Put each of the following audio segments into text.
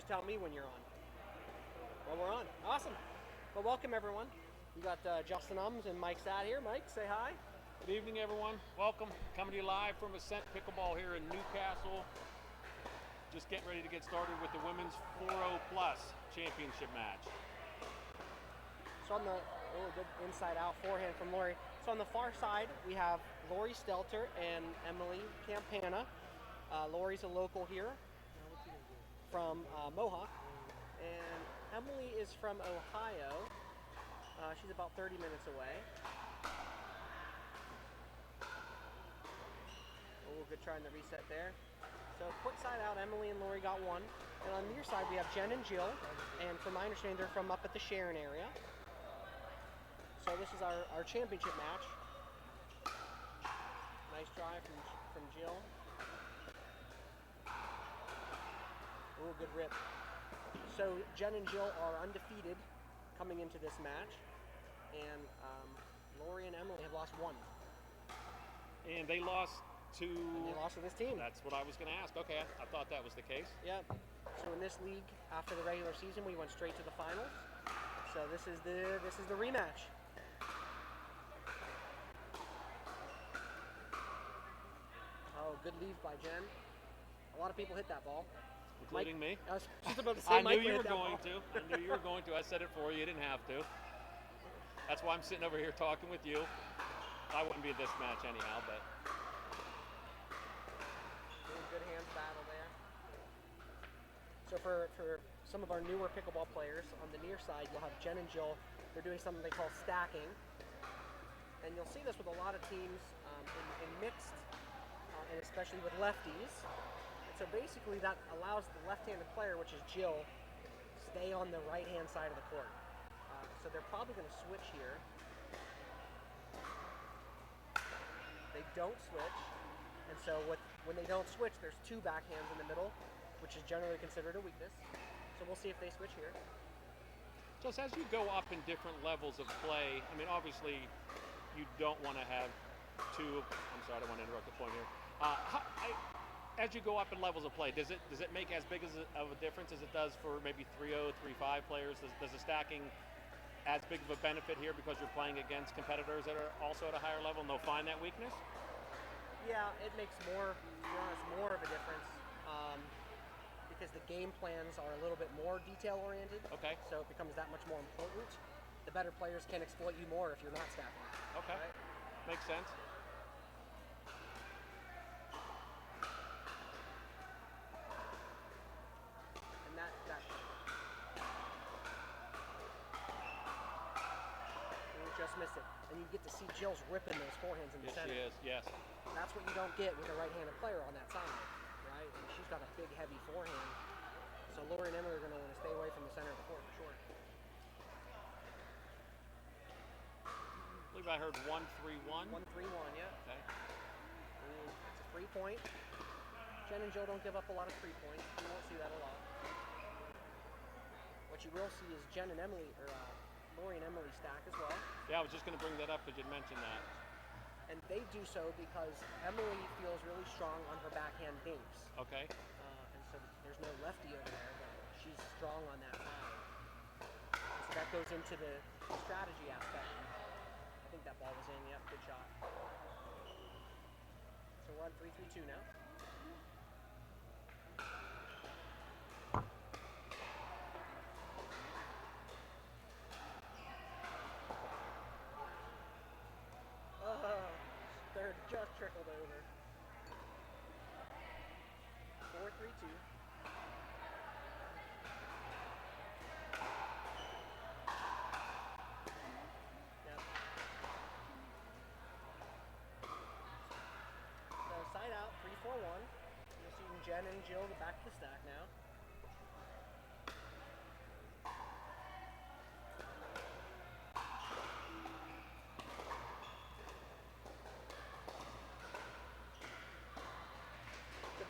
just tell me when you're on. Well, we're on. Awesome. Well, welcome everyone. We got Justin Ums and Mike Sad here. Mike, say hi. Good evening, everyone. Welcome. Coming to you live from ASCENT Pickleball here in Newcastle. Just getting ready to get started with the women's 4-0 plus championship match. So on the good inside out forehand from Lori. So on the far side, we have Lori Stelter and Emily Campana. Lori's a local here from Mohawk, and Emily is from Ohio. She's about 30 minutes away. Oh, good trying the reset there. So quick side out, Emily and Lori got one. And on your side, we have Jen and Jill, and from my understanding, they're from up at the Sharon area. So this is our championship match. Nice drive from Jill. Oh, good rip. So Jen and Jill are undefeated coming into this match, and Lori and Emily have lost one. And they lost to... And they lost to this team. That's what I was going to ask. Okay, I thought that was the case. Yeah. So in this league, after the regular season, we went straight to the finals. So this is the rematch. Oh, good leave by Jen. A lot of people hit that ball. Including Mike, me. I was just about to say, I Mike knew you hit were that going ball. to. I knew you were going to. I said it for you. You didn't have to. That's why I'm sitting over here talking with you. I wouldn't be at this match anyhow, but... Good hands battle there. So for some of our newer pickleball players, on the near side, you'll have Jen and Jill. They're doing something they call stacking. And you'll see this with a lot of teams in mixed, and especially with lefties. And so basically that allows the left-handed player, which is Jill, stay on the right-hand side of the court. So they're probably going to switch here. They don't switch. And so when they don't switch, there's two backhands in the middle, which is generally considered a weakness. So we'll see if they switch here. Just as you go up in different levels of play, I mean, obviously, you don't want to have two. I'm sorry, I don't want to interrupt the point here. As you go up in levels of play, does it make as big of a difference as it does for maybe 3-0, 3-5 players? Does the stacking as big of a benefit here because you're playing against competitors that are also at a higher level and they'll find that weakness? Yeah, it makes more of a difference because the game plans are a little bit more detail oriented. Okay. So it becomes that much more important. The better players can exploit you more if you're not stacking. Okay. Right? Makes sense. And that just missed it. And you get to see Jill's ripping those forehands in the Yes, center. she is. Yes. That's what you don't get with a right-handed player on that side, right? And she's got a big, heavy forehand. So Lori and Emily are going to want to stay away from the center of the court for sure. I believe I heard 1-3-1. 1-3-1, yeah. Okay. It's a 3-point. Jen and Jill don't give up a lot of 3 points. You won't see that a lot. What you will see is Jen and Emily, or Lori and Emily stack as well. Yeah, I was just going to bring that up because you mentioned that. And they do so because Emily feels really strong on her backhand dinks. Okay. And so there's no lefty over there, but she's strong on that side. And so that goes into the strategy aspect. I think that ball was in. Yep, good shot. So we're on 3-3-2 now. Third just trickled over. 4-3-2. Yep. So side out, 3-4-1. You'll see Jen and Jill back to the stack now.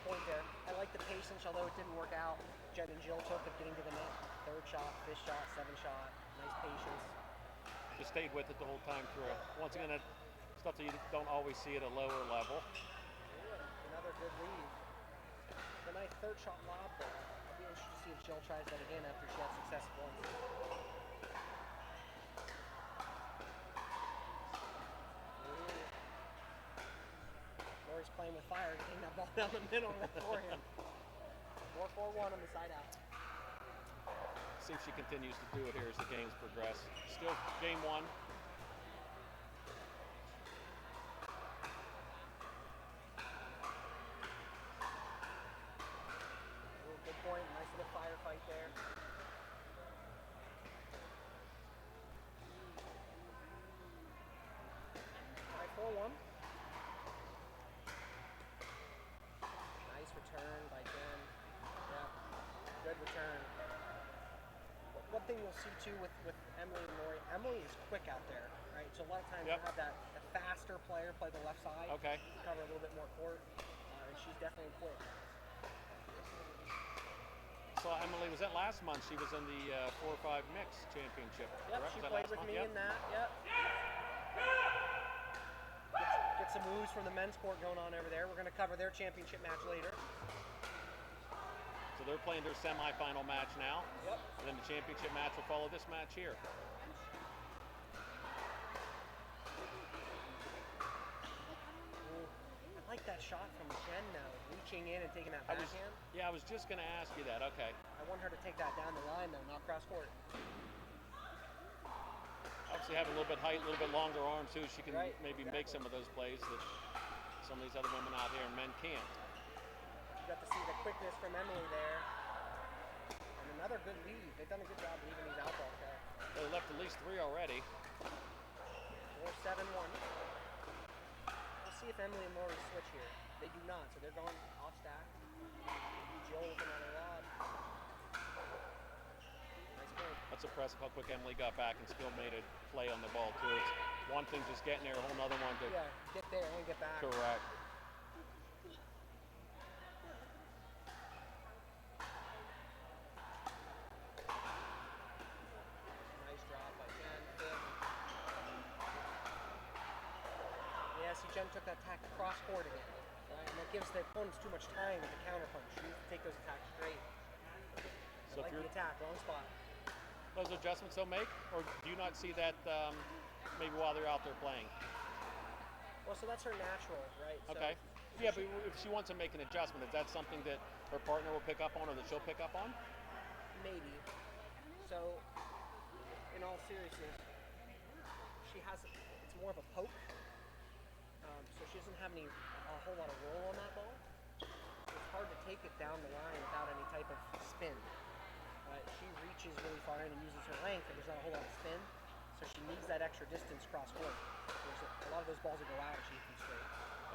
Point there. I like the patience, although it didn't work out. Jen and Jill took of getting to the net. Third shot, fifth shot, seventh shot. Nice patience. Just stayed with it the whole time through. Once again, that stuff that you don't always see at a lower level. Ooh, another good lead. The nice third shot lob ball. I'll be be interested to see if Jill tries that again after she had success once. Lori's playing with fire, getting that ball down the middle of the forehand. 4-4-1 on the side out. See if she continues to do it here as the games progress. Still game one. Good point, nice little firefight there. 4-1. Nice return by Jen. Yeah, good return. One thing you'll see too with Emily and Lori, Emily is quick out there, right? So a lot of times you'll have that faster player play the left side, cover a little bit more court, and she's definitely quick. So Emily, was that last month? She was in the 4-5 mix championship. Yep, correct? she played with me in that. Yep. Get some moves from the men's court going on over there. We're going to cover their championship match later. So they're playing their semifinal match now. Yep. And then the championship match will follow this match here. Ooh, I like that shot from Jen though, reaching in and taking that backhand. I was just going to ask you that. Okay. I want her to take that down the line though, not cross court. Obviously having a little bit height, a little bit longer arms too, she can maybe make some of those plays that some of these other women out here and men can't. You got to see the quickness from Emily there. And another good lead. They've done a good job leaving these out ball cards. They left at least 3 already. 4-7-1. We'll see if Emily and Lori switch here. They do not, so they're going off stack. Jill with another rod. Nice point. That's impressive how quick Emily got back and still made a play on the ball too. It's one thing just getting there, a whole other one to get there and get back. Correct. Jen took that attack across court again, right? And that gives the opponents too much time with the counter punch. You need to take those attacks straight. So like the attack, wrong spot. Those adjustments they'll make, or do you not see that maybe while they're out there playing? Well, so that's her natural, right? Okay. So yeah, but if she wants to make an adjustment, is that something that her partner will pick up on or that she'll pick up on? Maybe. So, in all seriousness, she has, it's more of a poke. So she doesn't have a whole lot of roll on that ball. It's hard to take it down the line without any type of spin. She reaches really far in and uses her length, and there's not a whole lot of spin. So she needs that extra distance cross court. There's a lot of those balls that go out and she hits them straight.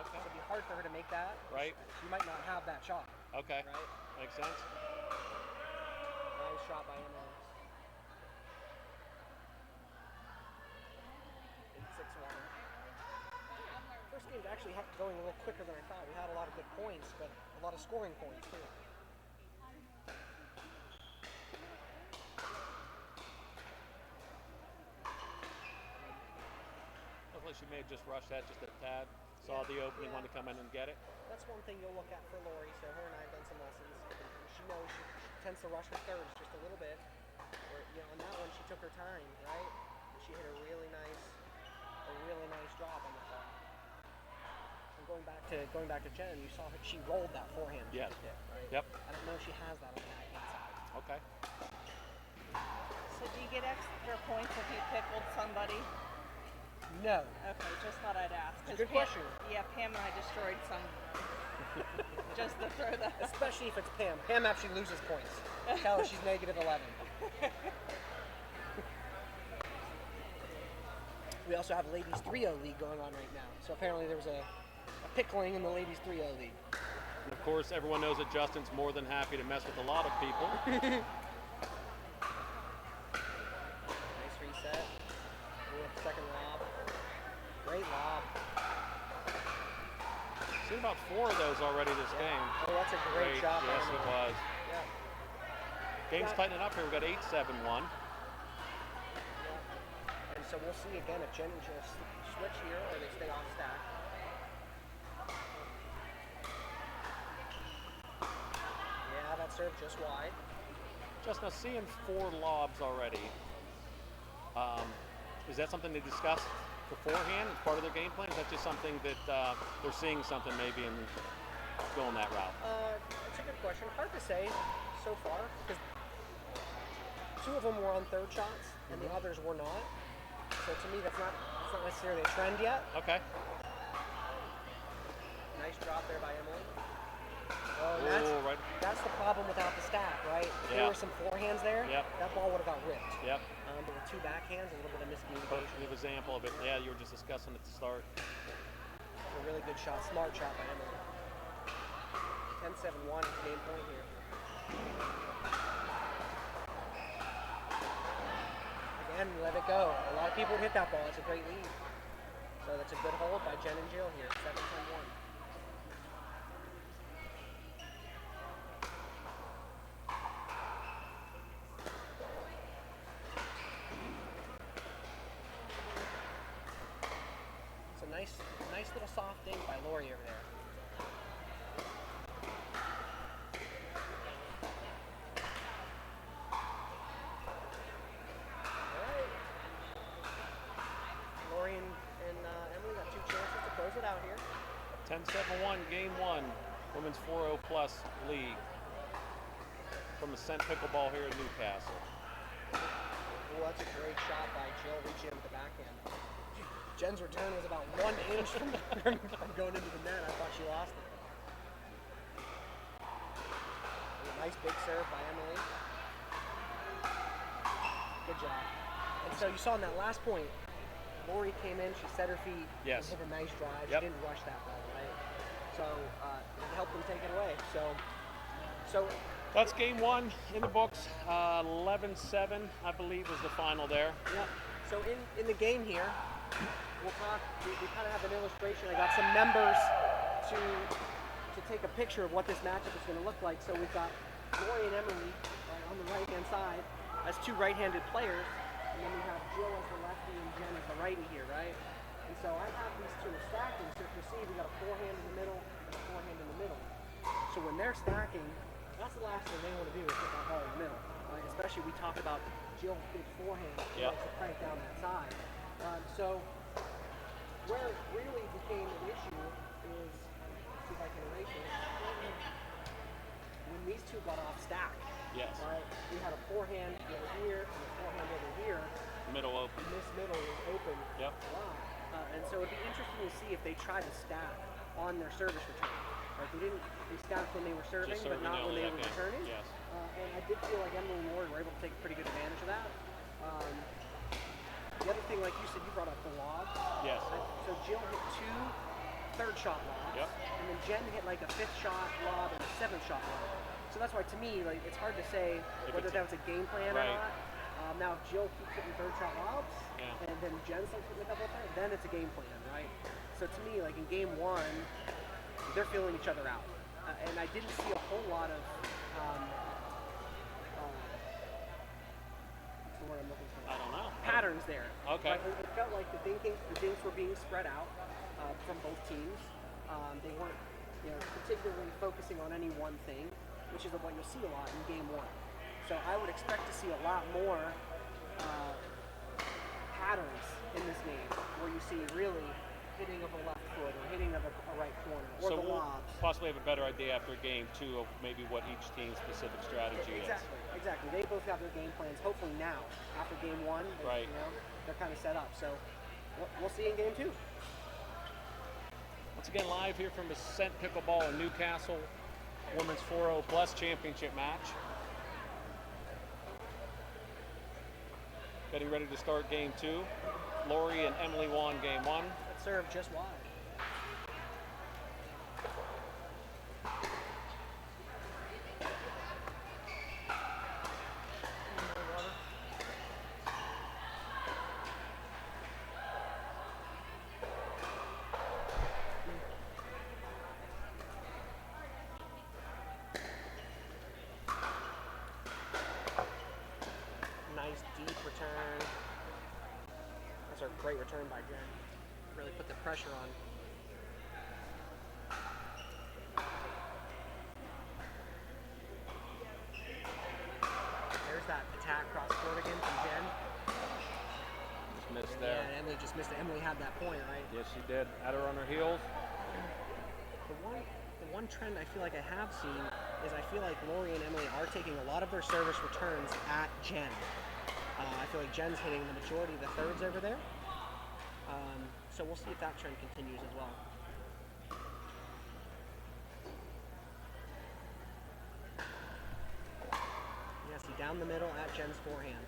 Okay. So it'd be hard for her to make that. Right. She might not have that shot. Okay. Right? Makes sense. Nice shot by Emma. It's 6-1. First game's actually going a little quicker than I thought. We had a lot of good points, but a lot of scoring points too. Hopefully she may have just rushed that just a tad. Saw the opening, wanted to come in and get it. That's one thing you'll look at for Lori. So her and I have done some lessons. She knows she tends to rush her thirds just a little bit. Where, on that one she took her time, right? And she hit a really nice drop on the ball. And going back to Jen, you saw her, she rolled that forehand. Yes. Right? Yep. I don't know if she has that on that inside. Okay. So do you get extra points if you pickled somebody? No. Okay, just thought I'd ask. Good question. Yeah, Pam and I destroyed some. Just to throw that. Especially if it's Pam. Pam actually loses points. Tell her she's -11. We also have a ladies 3-0 league going on right now. So apparently there was a pickling in the ladies 3-0 league. And of course, everyone knows that Justin's more than happy to mess with a lot of people. Nice reset. Second lob. Great lob. Seen about 4 of those already this game. Oh, that's a great shot. Yes, it was. Yeah. Game's tightening up here. We've got 8-7-1. And so we'll see again if Jen and Jill switch here or they stay off stack. Yeah, that serve just wide. Just now seeing 4 lobs already. Is that something they discussed beforehand as part of their game plan? Is that just something that they're seeing something maybe and going that route? It's a good question. Hard to say so far because 2 of them were on third shots and the others were not. So to me, that's not necessarily a trend yet. Okay. Nice drop there by Emily. Oh, Right. that's the problem without the stack, right? If there were some forehands there, that ball would have got ripped. Yep. But with 2 backhands, a little bit of miscommunication. Perfect example of it. Yeah, you were just discussing at the start. A really good shot, smart shot by Emily. 10-7-1 game point here. Again, let it go. A lot of people would hit that ball. It's a great lead. So that's a good hold by Jen and Jill here. 7-10-1. Nice little soft dink by Lori over there. All right. Lori and Emily got 2 chances to close it out here. 10-7-1, game 1. Women's 4-0 plus league from ASCENT Pickleball here in Newcastle. Oh, that's a great shot by Jill reaching with the backhand. Jen's return was about 1 inch from going into the net. I thought she lost it. A nice big serve by Emily. Good job. And so you saw in that last point, Lori came in, she set her feet, and hit a nice drive. She didn't rush that ball, right? So it helped them take it away. So that's game 1 in the books. 11-7, I believe, was the final there. Yeah. So in the game here, we'll talk. We kind of have an illustration. I got some members to take a picture of what this matchup is going to look like. So we've got Lori and Emily on the right-hand side as 2 right-handed players, and then we have Jill as the lefty and Jen as the righty here, right? And so I have these 2 stacking. So if you see, we got a forehand in the middle and a forehand in the middle. So when they're stacking, that's the last thing they want to do is hit that ball in the middle, right? Especially we talk about Jill's big forehand. She likes to crank down that side. So where it really became an issue is, see if I can erase it, when these 2 got off stack. Yes. Right? We had a forehand over here and a forehand over here. Middle open. And this middle was open. Yep. And so it'd be interesting to see if they try to stack on their service return. Like they stacked when they were serving, but not when they were returning. Yes. And I did feel like Emily and Lori were able to take pretty good advantage of that. The other thing, like you said, you brought up the lob. Yes. So Jill hit 2 third shot lobs. Yep. And then Jen hit like a 5th shot lob and a 7th shot lob. So that's why, to me, like it's hard to say whether that was a game plan or not. Now, if Jill keeps hitting third shot lobs, and then Jen starts hitting a couple of times, then it's a game plan, right? So to me, like in game 1, they're feeling each other out. And I didn't see a whole lot of, what's the word I'm looking for? I don't know. Patterns there. Okay. Like, it felt like the dinks were being spread out from both teams. They weren't, particularly focusing on any one thing, which is what you'll see a lot in game 1. So I would expect to see a lot more patterns in this game, where you see really hitting of a left foot or hitting of a right corner or So the we'll lobs. possibly have a better idea after game 2 of maybe what each team's specific strategy is. Exactly. They both have their game plans. Hopefully now, after game 1, they're kind of set up. So we'll see in game 2. Once again, live here from ASCENT Pickleball in Newcastle, Women's 4-0 Plus Championship match. Getting ready to start game 2. Lori and Emily won game 1. That serve just wide. Nice deep return. That's a great return by Jen. Really put the pressure on. Emily just missed it. Emily had that point, right? Yes, she did. Had her on her heels. The one trend I feel like I have seen is I feel like Lori and Emily are taking a lot of their service returns at Jen. I feel like Jen's hitting the majority of the thirds over there. So we'll see if that trend continues as well. Yeah, see down the middle at Jen's forehand.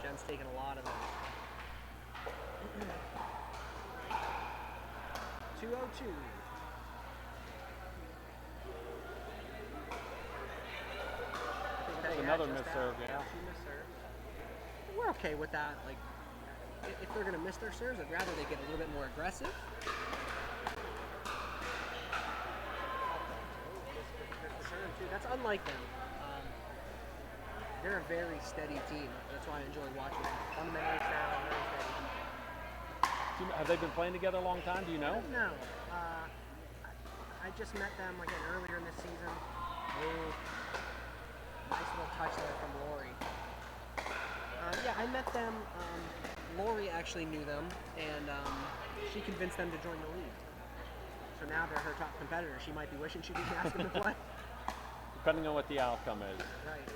Jen's taking a lot of those. 202. That's another missed serve, yeah. She missed serves. We're okay with that. Like, if they're going to miss their serves, I'd rather they get a little bit more aggressive. That's unlike them. They're a very steady team. That's why I enjoy watching them. Fundamentally sound, very steady. Have they been playing together a long time? Do you know? No. I just met them again earlier in the season. Nice little touch there from Lori. Yeah, I met them. Lori actually knew them, and she convinced them to join the league. So now they're her top competitor. She might be wishing she didn't ask them to play. Depending on what the outcome is. Right.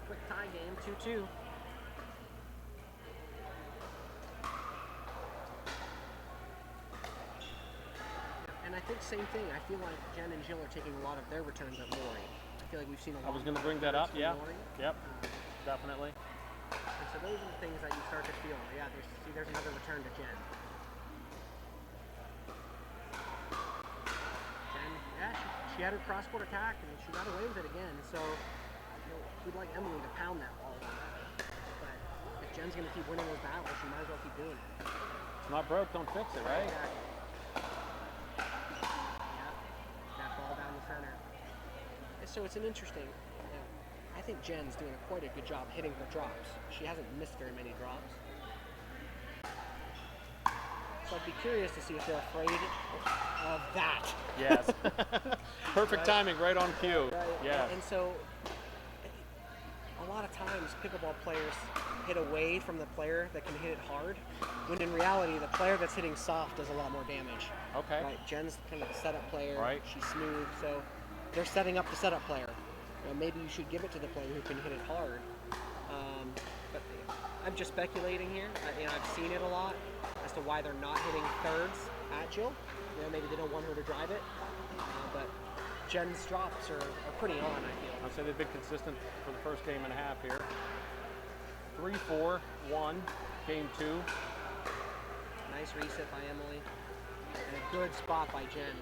Quick tie game, 2-2. And I think same thing. I feel like Jen and Jill are taking a lot of their returns at Lori. I feel like we've seen a lot. I was going to bring that up, yeah. Lori. Yep, definitely. And so those are the things that you start to feel. Yeah, there's another return to Jen. Jen, yeah, she had her cross-court attack, and she got away with it again. So we'd like Emily to pound that ball. But if Jen's going to keep winning those battles, she might as well keep doing it. It's not broke, don't fix it, right? Exactly. That ball down the center. And so it's an interesting. I think Jen's doing quite a good job hitting her drops. She hasn't missed very many drops. So I'd be curious to see if they're afraid of that. Yes. Perfect timing, right on cue. Right. Yes. And so a lot of times pickleball players hit away from the player that can hit it hard, when in reality the player that's hitting soft does a lot more damage. Okay. Right. Jen's kind of the setup player. Right. She's smooth, so they're setting up the setup player. Maybe you should give it to the player who can hit it hard. But I'm just speculating here. I've seen it a lot as to why they're not hitting thirds at Jill. Maybe they don't want her to drive it. But Jen's drops are pretty on, I feel. I'd say they've been consistent for the first game and a half here. 3-4-1, game 2. Nice reset by Emily. And a good spot by Jen.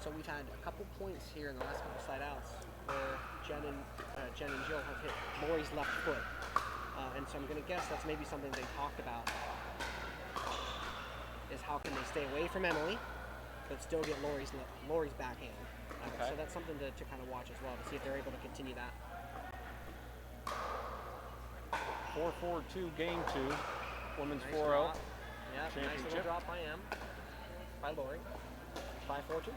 So we've had a couple points here in the last couple side outs where Jen and Jill have hit Lori's left foot. And so I'm going to guess that's maybe something they talked about, is how can they stay away from Emily but still get Lori's backhand. Okay. So that's something to kind of watch as well, to see if they're able to continue that. 4-4-2, game 2. Women's Nice 4-0. drop. Yeah, nice little Championship. drop by Lori. 5-4-2.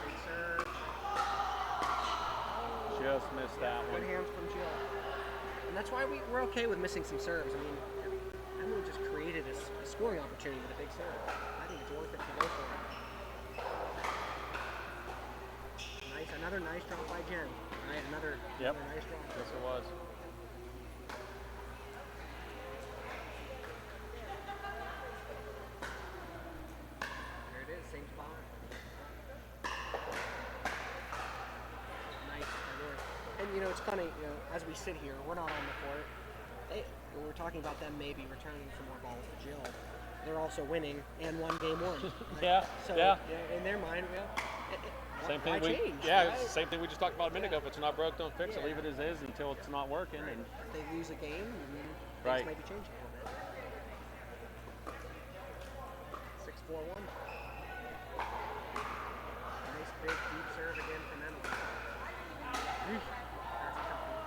Big serve. Just missed that one. Good hands from Jill. And that's why we're okay with missing some serves. I mean, Emily just created a scoring opportunity with a big serve. I think it's worth it to go for it. Another nice drop by Jen. Right, another nice drop. Yes, it was. There it is, same spot. Nice. And it's funny, as we sit here, we're not on the court. We're talking about them maybe returning some more balls to Jill. They're also winning and won game 1. Right? Yeah. So yeah. In their mind, Same why thing. change, Yeah, right? it's the same thing we just talked about a minute ago. If it's not broke, don't fix it. Leave it as is until it's not working. Right. And If they lose a game, things Right. might be changing a little bit. 6-4-1. Nice big deep serve again from Emily. That's a tough one.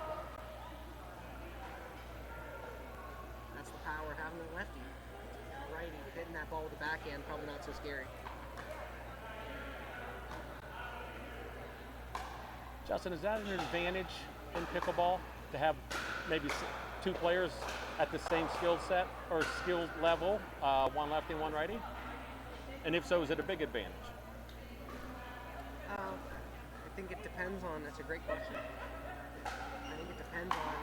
That's the power of having a lefty. Righty hitting that ball backhand, probably not so scary. Justin, is that an advantage in pickleball to have maybe two players at the same skill set or skill level, one lefty, one righty? And if so, is it a big advantage? I think it depends on, that's a great question. I think it depends on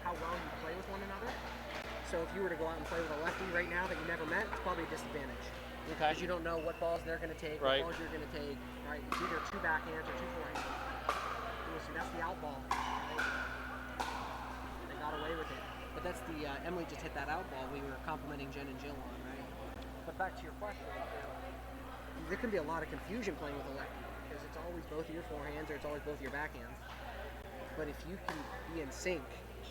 how well you play with one another. So if you were to go out and play with a lefty right now that you never met, it's probably a disadvantage. Okay. Because you don't know what balls they're going to take, Right. what balls you're going to take. Right? It's either two backhands or two forehands. So that's the out ball. Right? They got away with it. But that's the, Emily just hit that out ball we were complimenting Jen and Jill on, right? But back to your question, there can be a lot of confusion playing with a lefty because it's always both your forehands or it's always both your backhands. But if you can be in sync,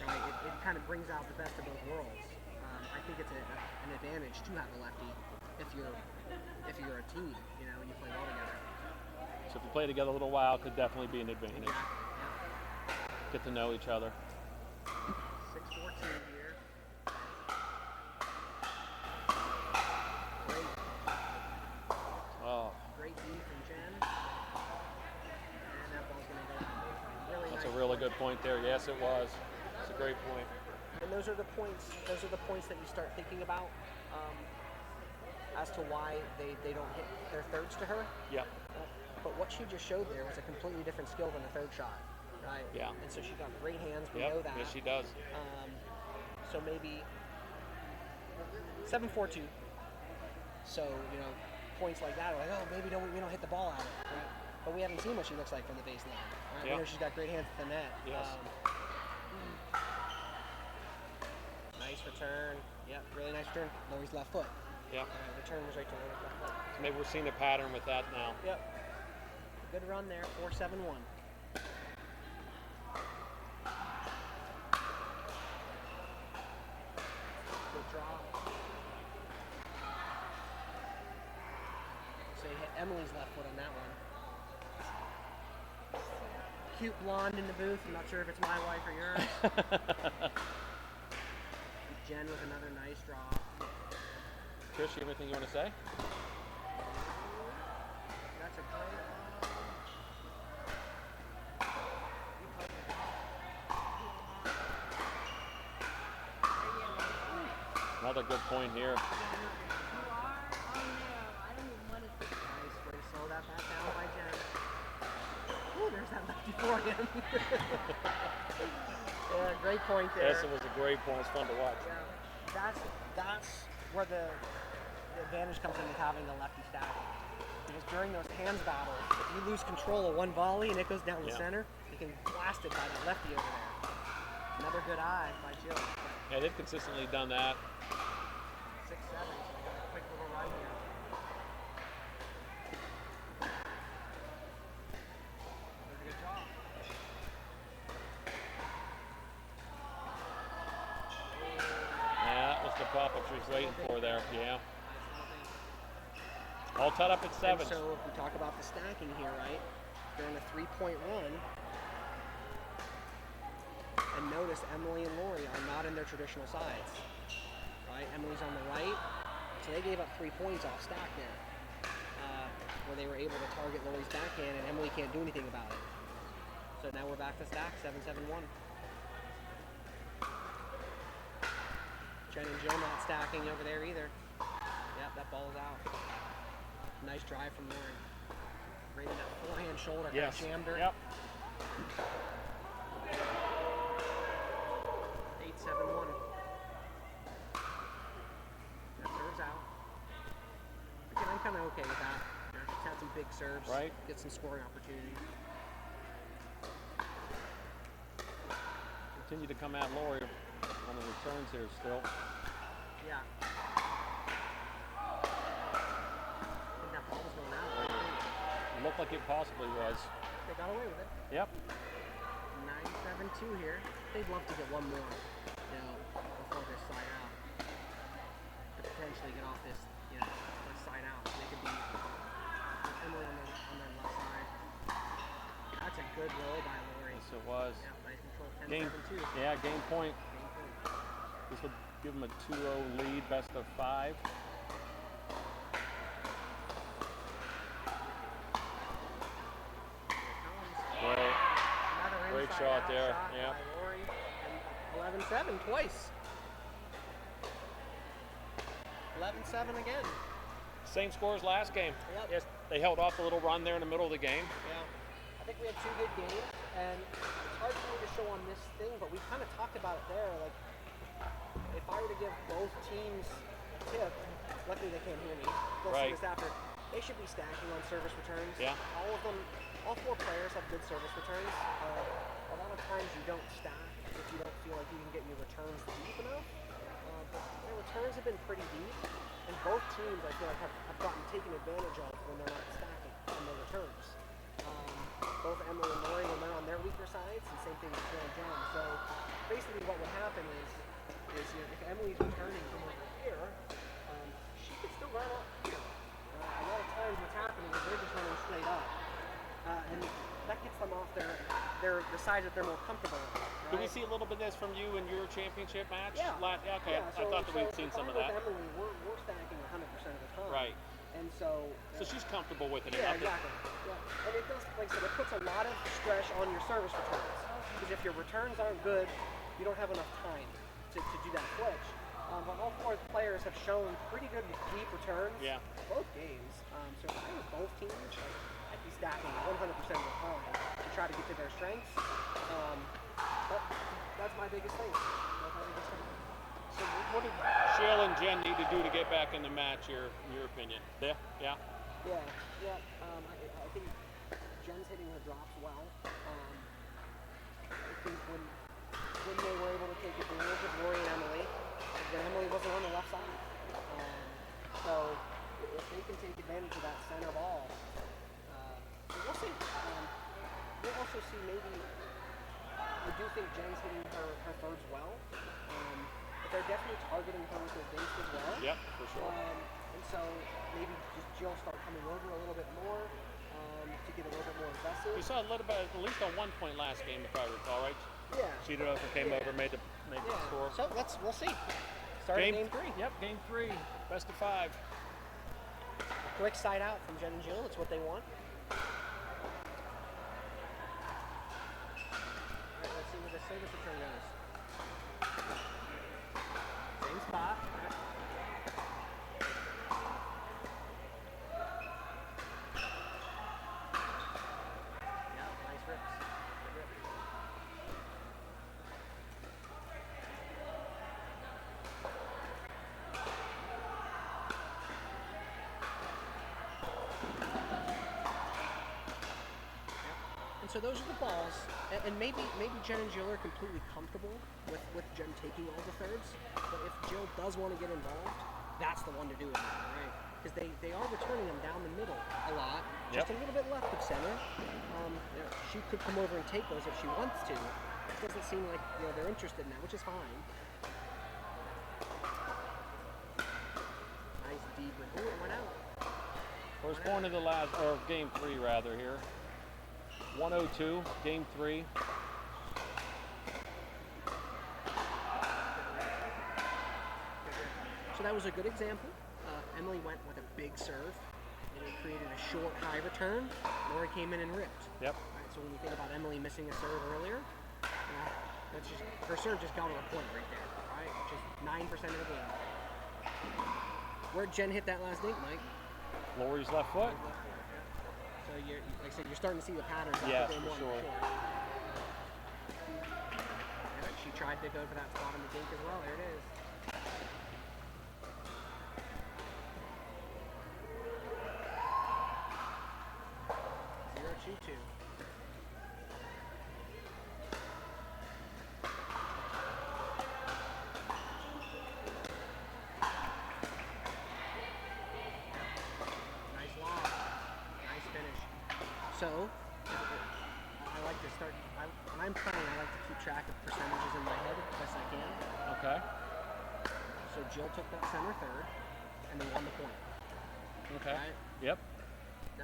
right, it kind of brings out the best of both worlds. I think it's an advantage to have a lefty if you're a team, you know, and you play well together. So if you play together a little while, it could definitely be an advantage. Yeah. Get to know each other. 6-14 here. Great. Oh, Great beat from Jen. And that ball's going to go out. Really that's nice a really point. good point there. Yes, it was. It's a great point. And those are the points that you start thinking about as to why they don't hit their thirds to her. Yep. But what she just showed there was a completely different skill than a third shot, right? Yeah. And so she's got great hands. We Yep. know that. Yes, she does. So maybe 7-4-2. So points like that are like, oh, maybe we don't hit the ball at it, right? But we haven't seen what she looks like from the baseline. Right? Yeah. We know she's got great hands at the net. Yes. Nice return. Yep, really nice return. Lori's left foot. Yeah. Return was right to Lori's left foot. So maybe we're seeing a pattern with that now. Yep. Good run there, 4-7-1. Good draw. So you hit Emily's left foot on that one. Cute blonde in the booth. I'm not sure if it's my wife or yours. Jen with another nice draw. Trish, you have anything you want to say? That's a great Another good point here. nice way to slow that back down by Jen. Ooh, there's that lefty forehand. Yeah, great point there. Yes, it was a great point. It's fun to watch. Yeah, that's where the advantage comes in with having the lefty stacking. Because during those hands battles, if you lose control of one volley and it goes down the center, you can blast it by that lefty over there. Another good eye by Jill. Yeah, they've consistently done that. 6-7, so we got a quick little run here. Does a good job. Yeah, that was the pop-up she was waiting for there. Yeah. Nice little thing. All tied up at 7. And so if we talk about the stacking here, right? During a 3-point run, and notice Emily and Lori are not in their traditional sides, right? Emily's on the right, so they gave up 3 points off stack there, where they were able to target Lori's backhand, and Emily can't do anything about it. So now we're back to stack, 7-7-1. Jen and Jill not stacking over there either. Yep, that ball is out. Nice drive from Lori. Rated that forehand shoulder, kind of jammed her. Yep. 8-7-1. That serves out. Again, I'm kind of okay with that. She's had some big serves. Right. Get some scoring opportunities. Continue to come at Lori on the returns here still. Yeah. I think that ball was going out. It looked like it possibly was. They got away with it. Yep. 9-7-2 here. They'd love to get one more, before this side out. To potentially get off this, this side out. They could be Emily on their left side. That's a good roll by Lori. Yes, it was. Yeah, nice control. Game, 10-7-2. yeah, game point. Game point. This would give them a 2-0 lead, best of 5. shot there. Shot Yeah. by Lori. And 11-7 twice. 11-7 again. Same score as last game. Yep. Yes, they held off a little run there in the middle of the game. Yeah. I think we had 2 good games, and it's hard for me to show on this thing, but we kind of talked about it there. Like, if I were to give both teams a tip, luckily they can't hear me. They'll Right. see this after. They should be stacking on service returns. Yeah. All of them, all 4 players have good service returns. A lot of times you don't stack if you don't feel like you can get your returns deep enough. But their returns have been pretty deep, and both teams I feel like have gotten taken advantage of when they're not stacking on their returns. Both Emily and Lori when they're on their weaker sides, and same thing with Jill and Jen. So basically what would happen is if Emily's returning from over here, she could still run up here. A lot of times what's happening is they're just running straight up. And that gets them off the side that they're more comfortable in. Right? Did we see a little bit of this from you in your championship match? Yeah. Okay. Yeah, I thought that we'd seen if some I'm of that. with Emily, we're stacking 100% of the time. Right. And so... So she's comfortable with it. Yeah, enough. exactly. Yeah. And it does, like I said, it puts a lot of stress on your service returns. Because if your returns aren't good, you don't have enough time to do that switch. But all 4 players have shown pretty good deep returns. Yeah. Both games. So if I was both teams, I'd be stacking 100% of the time to try to get to their strengths. But that's my biggest thing. So what did Jill and Jen need to do to get back in the match, in your opinion? Yeah? Yeah. I think Jen's hitting her drops well. I think when they were able to take advantage of Lori and Emily, then Emily wasn't on the left side. So if they can take advantage of that center ball, we'll see. We'll also see maybe, I do think Jen's hitting her thirds well. But they're definitely targeting her with their base as well. Yep, for sure. And so maybe just Jill start coming over a little bit more to get a little bit more aggressive. You saw a little bit, at least on one point last game, if I recall, right? Yeah. Cheated over, came over, made the score. So we'll see. Start game 3. Yep, game 3. Best of 5. A quick side out from Jen and Jill. It's what they want. All right, let's see where the service return goes. Same spot. Yeah, nice rips. Good rip. And so those are the balls, and maybe Jen and Jill are completely comfortable with Jen taking all the thirds, but if Jill does want to get involved, that's the one to do it now, right? Because they are returning them down the middle a lot, just a little bit left of center. She could come over and take those if she wants to. It doesn't seem like they're interested in that, which is fine. Nice deep, but it went out. First point of the last, or game 3 rather here. 102, game 3. So that was a good example. Emily went with a big serve, and it created a short, high return. Lori came in and ripped. Yep. Right, so when you think about Emily missing a serve earlier, that's just her serve just got her a point right there, right? Which is 9% of the game. Where'd Jen hit that last dink, Mike? Lori's left foot. So you're, like I said, you're starting to see the patterns. Yes, game for 1, sure. Yeah, she tried to go for that spot on the dink as well. There it is. Two. Nice lob. Nice finish. So, I like to start, when I'm playing, I like to keep track of percentages in my head as best I can. Okay. So Jill took that center third, and they won the point. Okay. Right? Yep.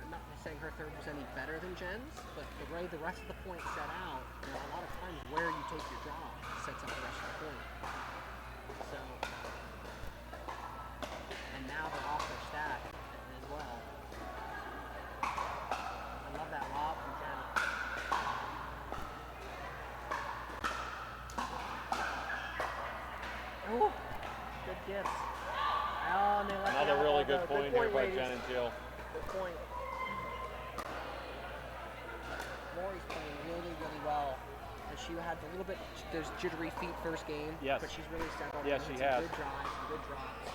Not saying her third was any better than Jen's, but the way the rest of the points set out, a lot of times where you take your draw sets up the rest of the point. So, and now they're off their stack as well. I love that lob from Jen. gifts. Oh, and they let Another that really go. good point here by ladies. Jen and Jill. Good point. Lori's playing really, really well. And she had a little bit those jittery feet first game. Yes. But she's really settled. Yes, in. she Some has. Good drives, some good drops.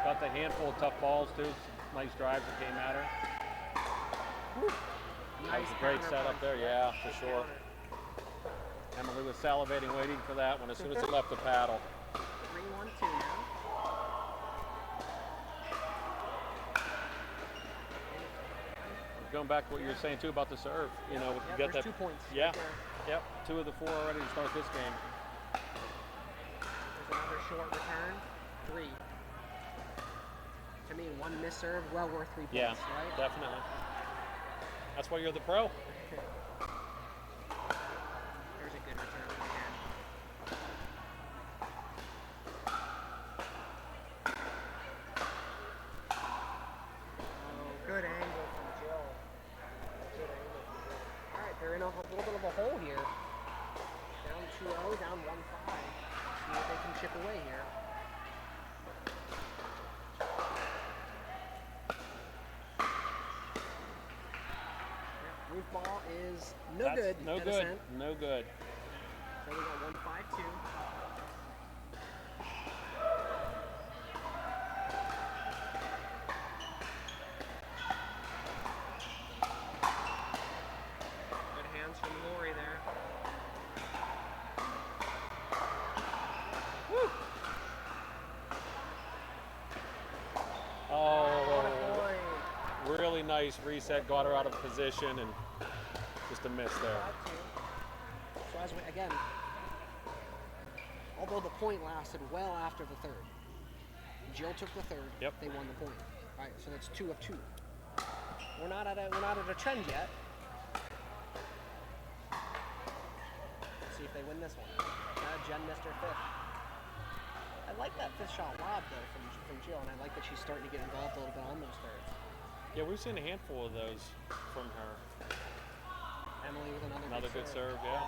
Got the handful of tough balls too. Nice drives that came at her. Woo. That was a great setup there. Yeah, for sure. Emily was salivating, waiting for that one as soon as it left the paddle. 3-1-2 now. Going back to what you were saying too about the serve, you know, Yeah, you get there's that. 2 points. Yeah. Right there. Yep. 2 of the 4 already to start this game. There's another short return. 3. To me, 1 missed serve, well worth 3 points, Yeah, right? definitely. That's why you're the pro. There's a good return again. Oh, good angle from Jill. Good angle from Jill. All right, they're in a little bit of a hole here. Down 2-0, down 1-5. See if they can chip away here. Roof ball is no good. No at good. ASCENT. No good. So we got 1-5-2. Good hands from Lori there. Woo! Oh, Boy. really nice reset. Got her out of position and just a miss there. 5-2. So as we, again, although the point lasted well after the third, Jill took the third. Yep. They won the point. All right, so that's 2 of 2. We're not at a trend yet. Let's see if they win this one. Jen missed her 5th. I like that 5th shot lob though from Jill, and I like that she's starting to get involved a little bit on those thirds. Yeah, we've seen a handful of those from her. Emily with Another good serve, yeah.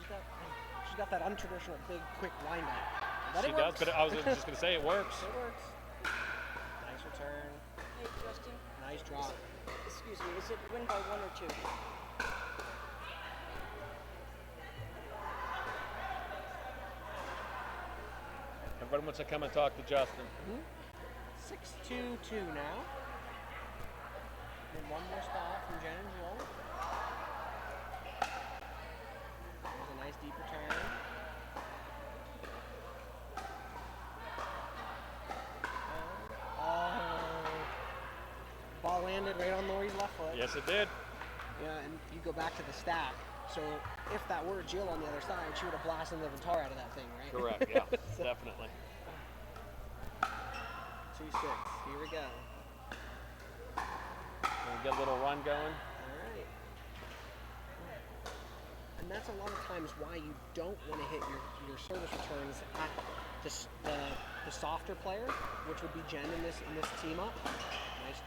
Yep. She's got that untraditional big quick windup. She does, but I was just going to say it works. It works. Nice return. Hey, Justin. Nice drop. Excuse me, is it win by 1 or 2? Everybody wants to come and talk to Justin. 6-2-2 now. And one more stop from Jen and Jill. There's a nice deep return. Ball landed right on Lori's left foot. Yes, it did. Yeah, and you go back to the stack. So if that were Jill on the other side, she would have blasted the tar out of that thing, right? Correct, yeah, definitely. 2-6. Here we go. We'll get a little run going. All right. And that's a lot of times why you don't want to hit your service returns at the softer player, which would be Jen in this team up. Nice.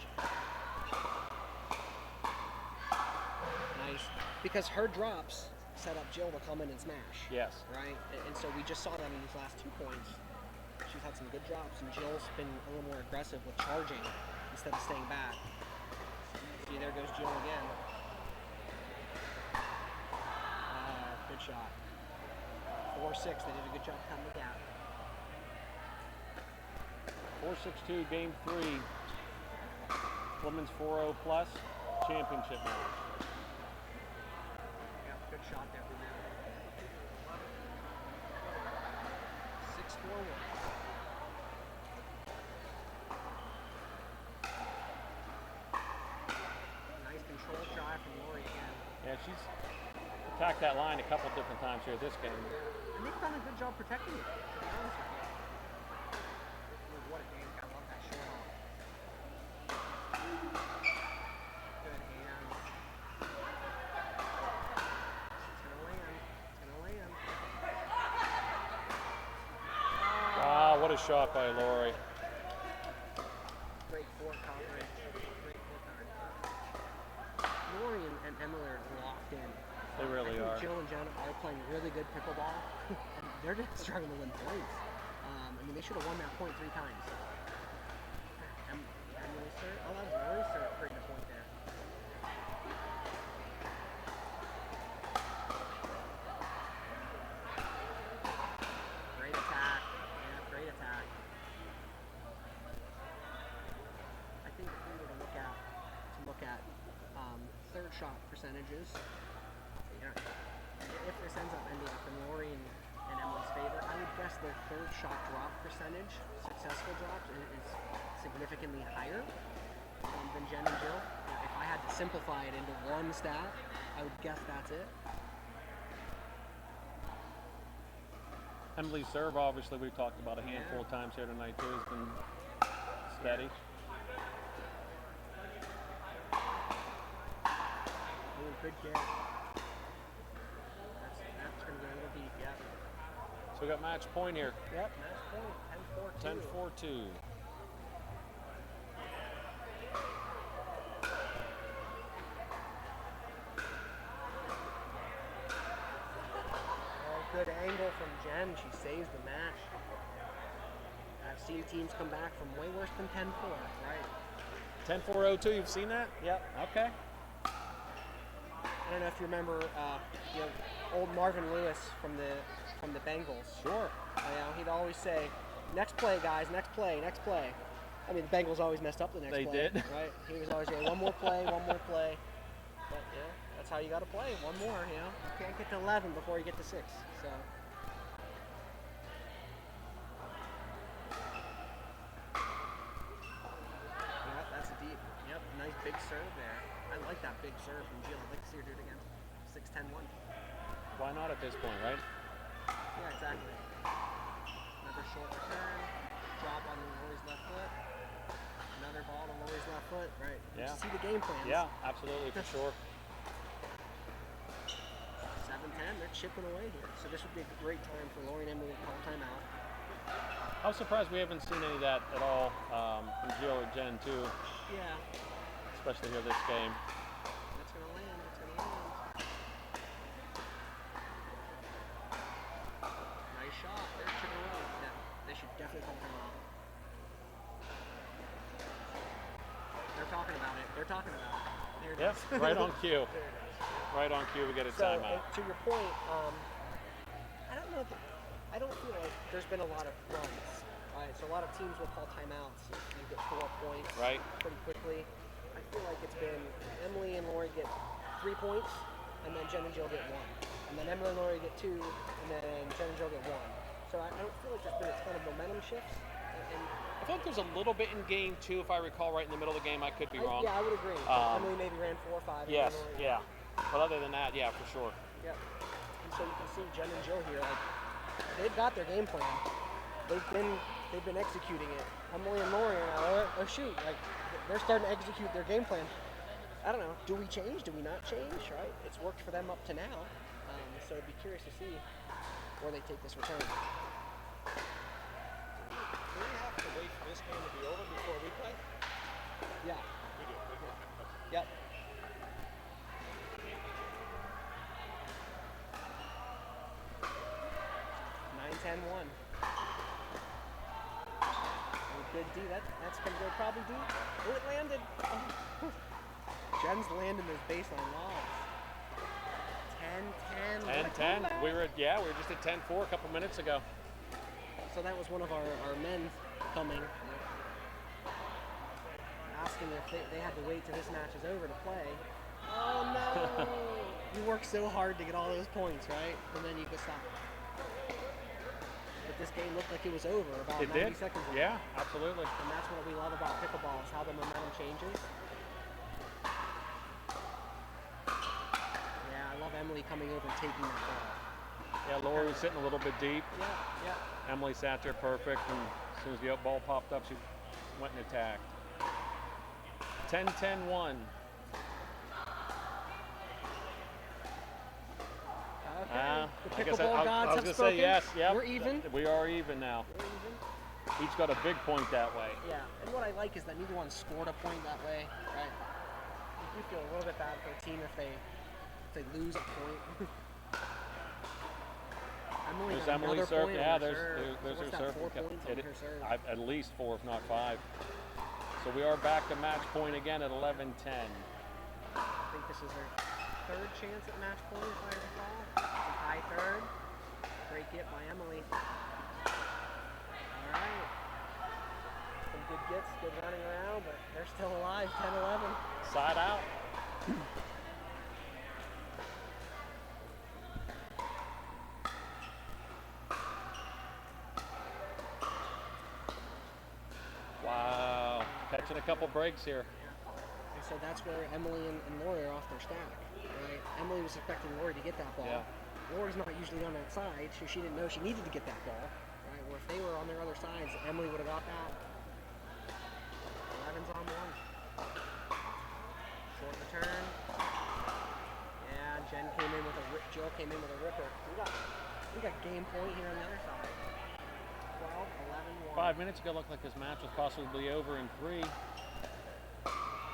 Nice. Because her drops set up Jill to come in and smash. Yes. Right? And so we just saw that in these last 2 points. She's had some good drops, and Jill's been a little more aggressive with charging instead of staying back. See, there goes Jill again. Good shot. 4-6. They did a good job cutting the gap. 4-6-2, game 3. Women's 4-0 plus championship match. Yeah, good shot there from them. 6-4-1. Nice control drive from Lori again. Yeah, she's attacked that line a couple different times here this game. And they've done a good job protecting it, to be honest with you. Oh, what a game. I love that short off. Good hands. It's gonna land. It's gonna land. Wow, what a shot by Lori. Great court coverage. Great court coverage. Lori and Emily are locked in. They really I think are. Jill and Jen are playing really good pickleball. And they're just struggling to win points. I mean, they should have won that point 3 times. Emily Sir? Oh, that was Lori Sir creating a point there. Great attack. Yeah, great attack. I think if we were to look at third shot percentages, yeah, if this ends up ending up in Lori and Emily's favor, I would guess their third shot drop percentage, successful drops, is significantly higher than Jen and Jill. If I had to simplify it into one stat, I would guess that's it. Emily's serve, obviously, we've talked about a handful of times here tonight, too, has been steady. Oh, good get. That's going to go a little deep, yeah. So we got match point here. Yep, match point, 10-4-2. 10-4-2. Good angle from Jen. She saves the match. I've seen teams come back from way worse than 10-4, right? 10-4-0-2, you've seen that? Yep. Okay. I don't know if you remember, old Marvin Lewis from the Bengals. Sure. He'd always say, "Next play, guys. Next play. Next play." I mean, the Bengals always messed up the next play. They did. Right? He was always saying, "One more play. One more play." But that's how you got to play. One more. You can't get to 11 before you get to 6. So. Yeah, that's deep. Yep, nice big serve there. I like that big serve from Jill. I'd like to see her do it again. 6-10-1. Why not at this point, right? Yeah, exactly. Another short return. Drop on Lori's left foot. Another ball to Lori's left foot. Right. Yeah. You see the game plans. Yeah, absolutely, for sure. 7-10. They're chipping away here. So this would be a great time for Lori and Emily to call timeout. I'm surprised we haven't seen any of that at all from Jill or Jen, too. Yeah. Especially here this game. That's going to land. That's going to land. Nice shot. They're chipping away. Yeah. They should definitely call timeout. They're talking about it. They're talking about it. There it Yep, is. right on cue. There it is. Right on cue, we get a timeout. To your point, I don't know. I don't feel like there's been a lot of runs. Right, so a lot of teams will call timeouts. You get 4 points pretty quickly. I feel like it's been Emily and Lori get 3 points, and then Jen and Jill get 1, and then Emily and Lori get 2, and then Jen and Jill get 1. So I don't feel like there's been a ton of momentum shifts. And I feel like there's a little bit in game 2, if I recall right in the middle of the game. I could be wrong. Yeah, I would agree. Emily maybe ran 4 or 5. Yes, yeah. But other than that, yeah, for sure. Yeah. And so you can see Jen and Jill here, like, they've got their game plan. They've been executing it. Emily and Lori are now, oh shoot, like they're starting to execute their game plan. I don't know. Do we change? Do we not change? Right? It's worked for them up to now. So I'd be curious to see where they take this return. Do we have to wait for this game to be over before we play? Yeah. We do. Yep. One. Good D. That's gonna go probably deep. Oh, it landed. Oh. Jen's landing those baseline lobs. 10-10. 10-10. We were just at 10-4 a couple minutes ago. So that was one of our men coming, asking if they had to wait till this match is over to play. Oh no! You work so hard to get all those points, right? And then you can stop. But this game looked like it was over about 90 seconds ago. Yeah, absolutely. And that's what we love about pickleball, is how the momentum changes. Yeah, I love Emily coming over and taking that ball. Yeah, Lori was sitting a little bit deep. Yeah. Emily sat there perfect, and as soon as the ball popped up, she went and attacked. 10-10-1. Okay. The I guess pickleball gods I was have going to spoken. say yes. Yep. We're even. We are even now. We're even. Each got a big point that way. Yeah, and what I like is that neither one scored a point that way, right? You do feel a little bit bad for a team if they if they lose a point. Emily There's got Emily's another serve. point on Yeah, her there's serve. her So what's serve. that, 4 points on her serve? At least 4, if not 5. So we are back to match point again at 11-10. I think this is her 3rd chance at match point, if I recall. It's a high 3rd. Great get by Emily. All right. Some good gets, good running around, but they're still alive, 10-11. Side out. Wow. Catching a couple breaks here. And so that's where Emily and Lori are off their stack, right? Emily was expecting Lori to get that ball. Yeah. Lori's not usually on that side, so she didn't know she needed to get that ball, right? Where if they were on their other sides, Emily would have got that. 11's on 1. Short return. And Jen came in with a Jill came in with a ripper. We got game point here on the other side. 12, 11, 1. 5 minutes ago, looked like this match was possibly over in 3.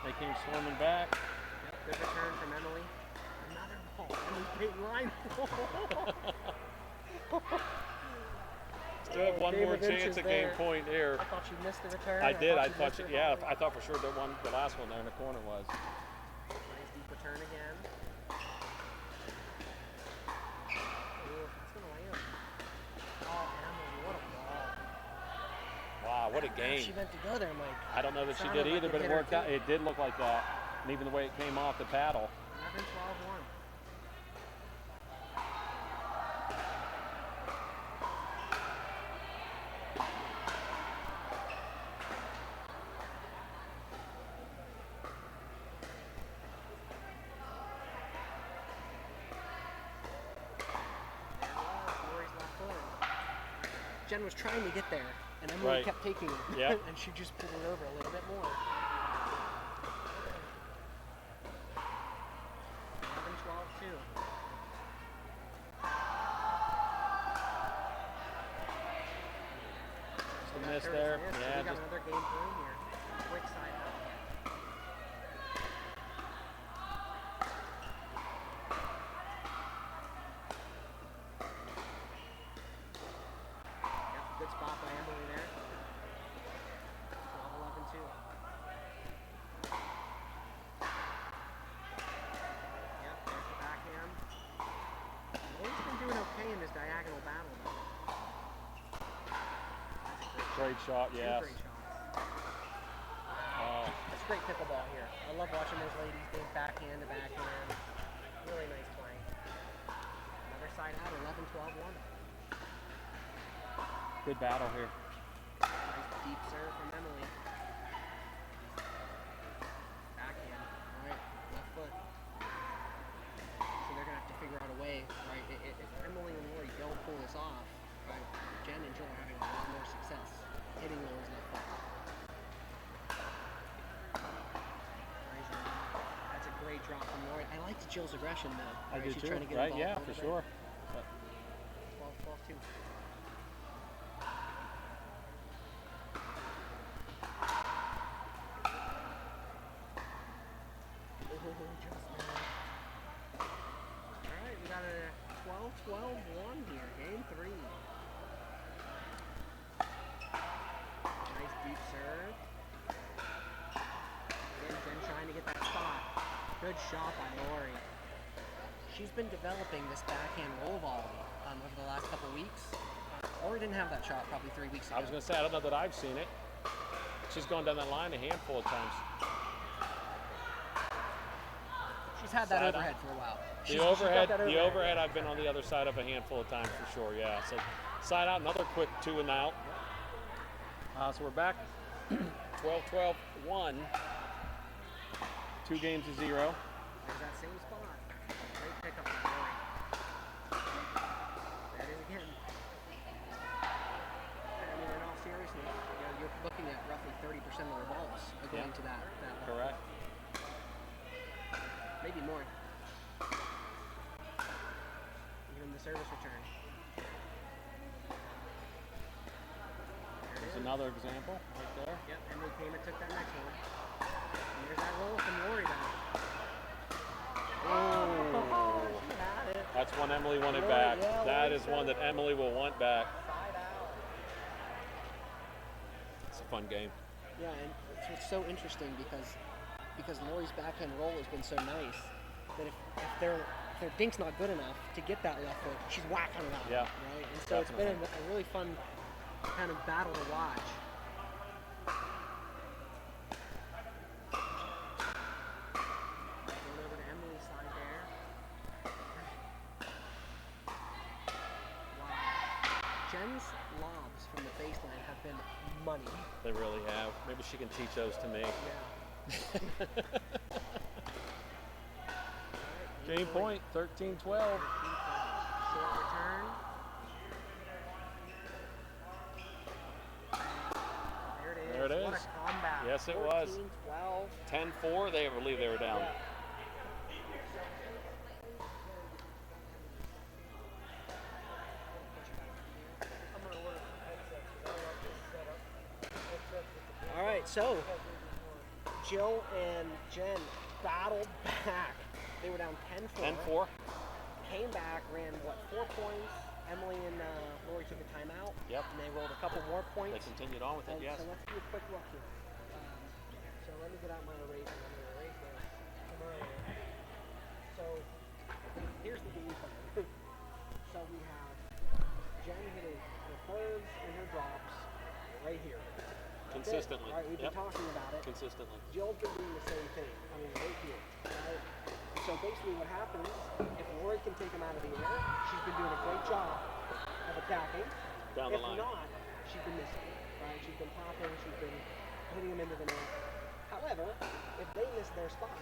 They came swarming back. Yep, good return from Emily. Another ball. Emily's big line ball. Still have one more chance at game point here. I thought you missed the return. I did. I you thought missed you, her yeah, volley. I thought for sure the last one there in the corner was. Nice deep return again. Ooh, that's gonna land. Oh, Emily, what a ball. Wow, what a game. She meant to go there, Mike. I don't know that she Sounded did like either, it but it hit her worked out. too. It did look like that. And even the way it came off the paddle. 11, 12, 1. Jen was trying to get there, and Emily Right. kept taking it. Yep. And she just pulled it over a little bit more. 11, 12, 2. Just a miss there. So Yeah, we got just another game point here. Quick side out. Yep, good spot by Emily there. 12, 11, 2. Yep, there's the backhand. Lori's been doing okay in this diagonal battle, though. That's a great shot, Two yes. great shots. Oh, That's great pickleball here. I love watching those ladies game backhand to backhand. Really nice play. Another side out, 11, 12, 1. good battle here. Nice deep serve from Emily. Backhand. Alright, left foot. So they're going to have to figure out a way, right? If Emily and Lori don't pull this off, right, Jen and Jill are having a lot more success hitting Lori's left foot. That's a great drop from Lori. I liked Jill's aggression, though. I Right? do She's too. trying to get Right? involved Yeah, a for little sure. bit. 12, 12, 2. Alright, we got a 12-12-1 here, game 3. Nice deep serve. Again, Jen trying to get that spot. Good shot by Lori. She's been developing this backhand roll volley over the last couple weeks. Lori didn't have that shot probably 3 weeks ago. I was going to say, I don't know that I've seen it. She's gone down that line a handful of times. She's had that Side out. overhead for a while. The She's got overhead, that the overhead, I've been on the other side of a handful of times for sure. Yeah. So side out, another quick 2 and out. So we're back. 12-12-1. 2 games to 0. There's that same spot. Great pickup by Lori. There it is again. I mean, in all seriousness, you're looking at roughly 30% of their balls are going to that level. Correct. Maybe more. Even the service return. There it There's is. another example right there. Yep, Emily Payment took that next one. And there's that roll from Lori now. Oh. is one that Emily will want back. Side out. It's a fun game. Yeah, and it's so interesting because Lori's backhand roll has been so nice that if their dink's not good enough to get that left hook, she's whacking it out. Yeah, Right? And so it's been a really fun kind of battle to watch. Going over to Emily's side there. Wow. Jen's lobs from the baseline have been money. They really have. Maybe she can teach those to me. Yeah. Game point, 13-12. Short return. There it is. What a comeback. Yes, it was. 14-12. 10-4. They believe they were down. Yeah. All right, so Jill and Jen battled back. They were down 10-4. 10-4. Came back, ran, 4 points. Emily and Lori took a timeout. Yep. And they rolled a couple more points. They continued on with it, yes. So let's do a quick look here. So let me get out my eraser. I'm going to erase this from earlier. So here's the game plan. So we have Jen hitting her thirds and her drops right here. That's Consistently. it, right? We've been talking about it. Consistently. Jill's been doing the same thing. I mean, right here. Right? So basically what happens, if Lori can take them out of the air, she's been doing a great job of attacking. Down the line. If not, she's been missing. Right? She's been popping, she's been hitting them into the net. However, if they miss their spot,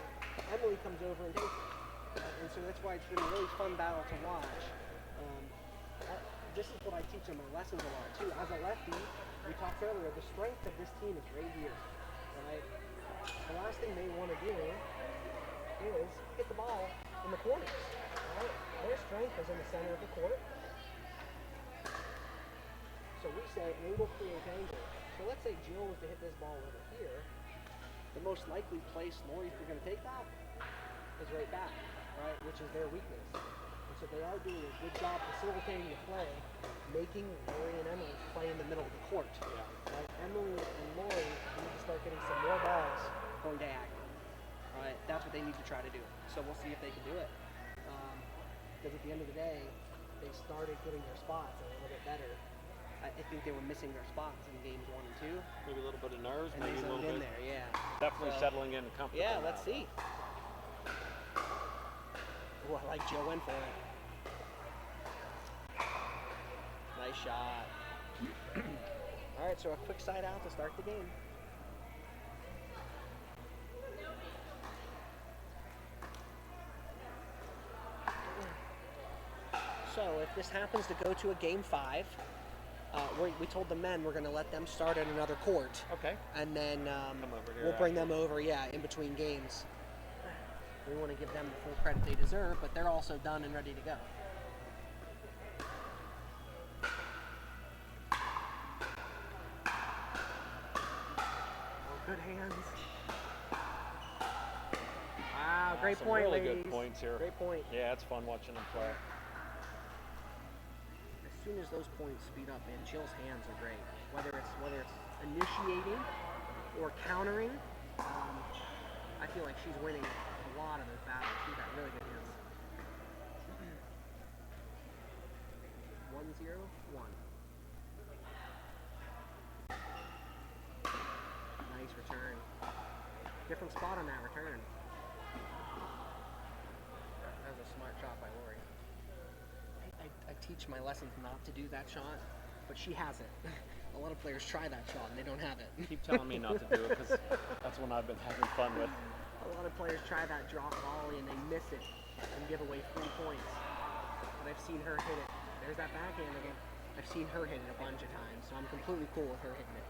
Emily comes over and takes it. And so that's why it's been a really fun battle to watch. This is what I teach in my lessons a lot too. As a lefty, we talked earlier, the strength of this team is right here. Right? The last thing they want to do is hit the ball in the corners. Right? Their strength is in the center of the court. So we say angle creates angle. So let's say Jill was to hit this ball over here. The most likely place Lori's going to take that is right back, right? Which is their weakness. And so they are doing a good job facilitating the play, making Lori and Emily play in the middle of the court. Yeah. Right? Emily and Lori need to start getting some more balls going diagonal. Right? That's what they need to try to do. So we'll see if they can do it. Because at the end of the day, they started getting their spots a little bit better. I think they were missing their spots in games 1 and 2. Maybe a little bit of nerves, And maybe they a little zoned in bit. there, yeah. Definitely So, settling in comfortable. yeah, now. let's see. Well, I like Jill went for it. Nice shot. All right, so a quick side out to start the game. So if this happens to go to a game 5, we told the men we're going to let them start at another court. Okay. And then Come over here we'll bring them over, in between games. We want to give them the full credit they deserve, but they're also done and ready to go. Good hands. Wow, great Some point, really ladies. good points here. Great point. Yeah, it's fun watching them play. As soon as those points speed up, man, Jill's hands are great. Whether it's initiating or countering, I feel like she's winning a lot of those battles. She's got really good hands. 1-0-1. Nice return. Different spot on that return. That was a smart shot by Lori. I teach my lessons not to do that shot, but she has it. A lot of players try that shot and they don't have it. Keep telling me not to do it because that's when I've been having fun with. A lot of players try that drop volley and they miss it and give away 3 points. But I've seen her hit it. There's that backhand again. I've seen her hit it a bunch of times, so I'm completely cool with her hitting it.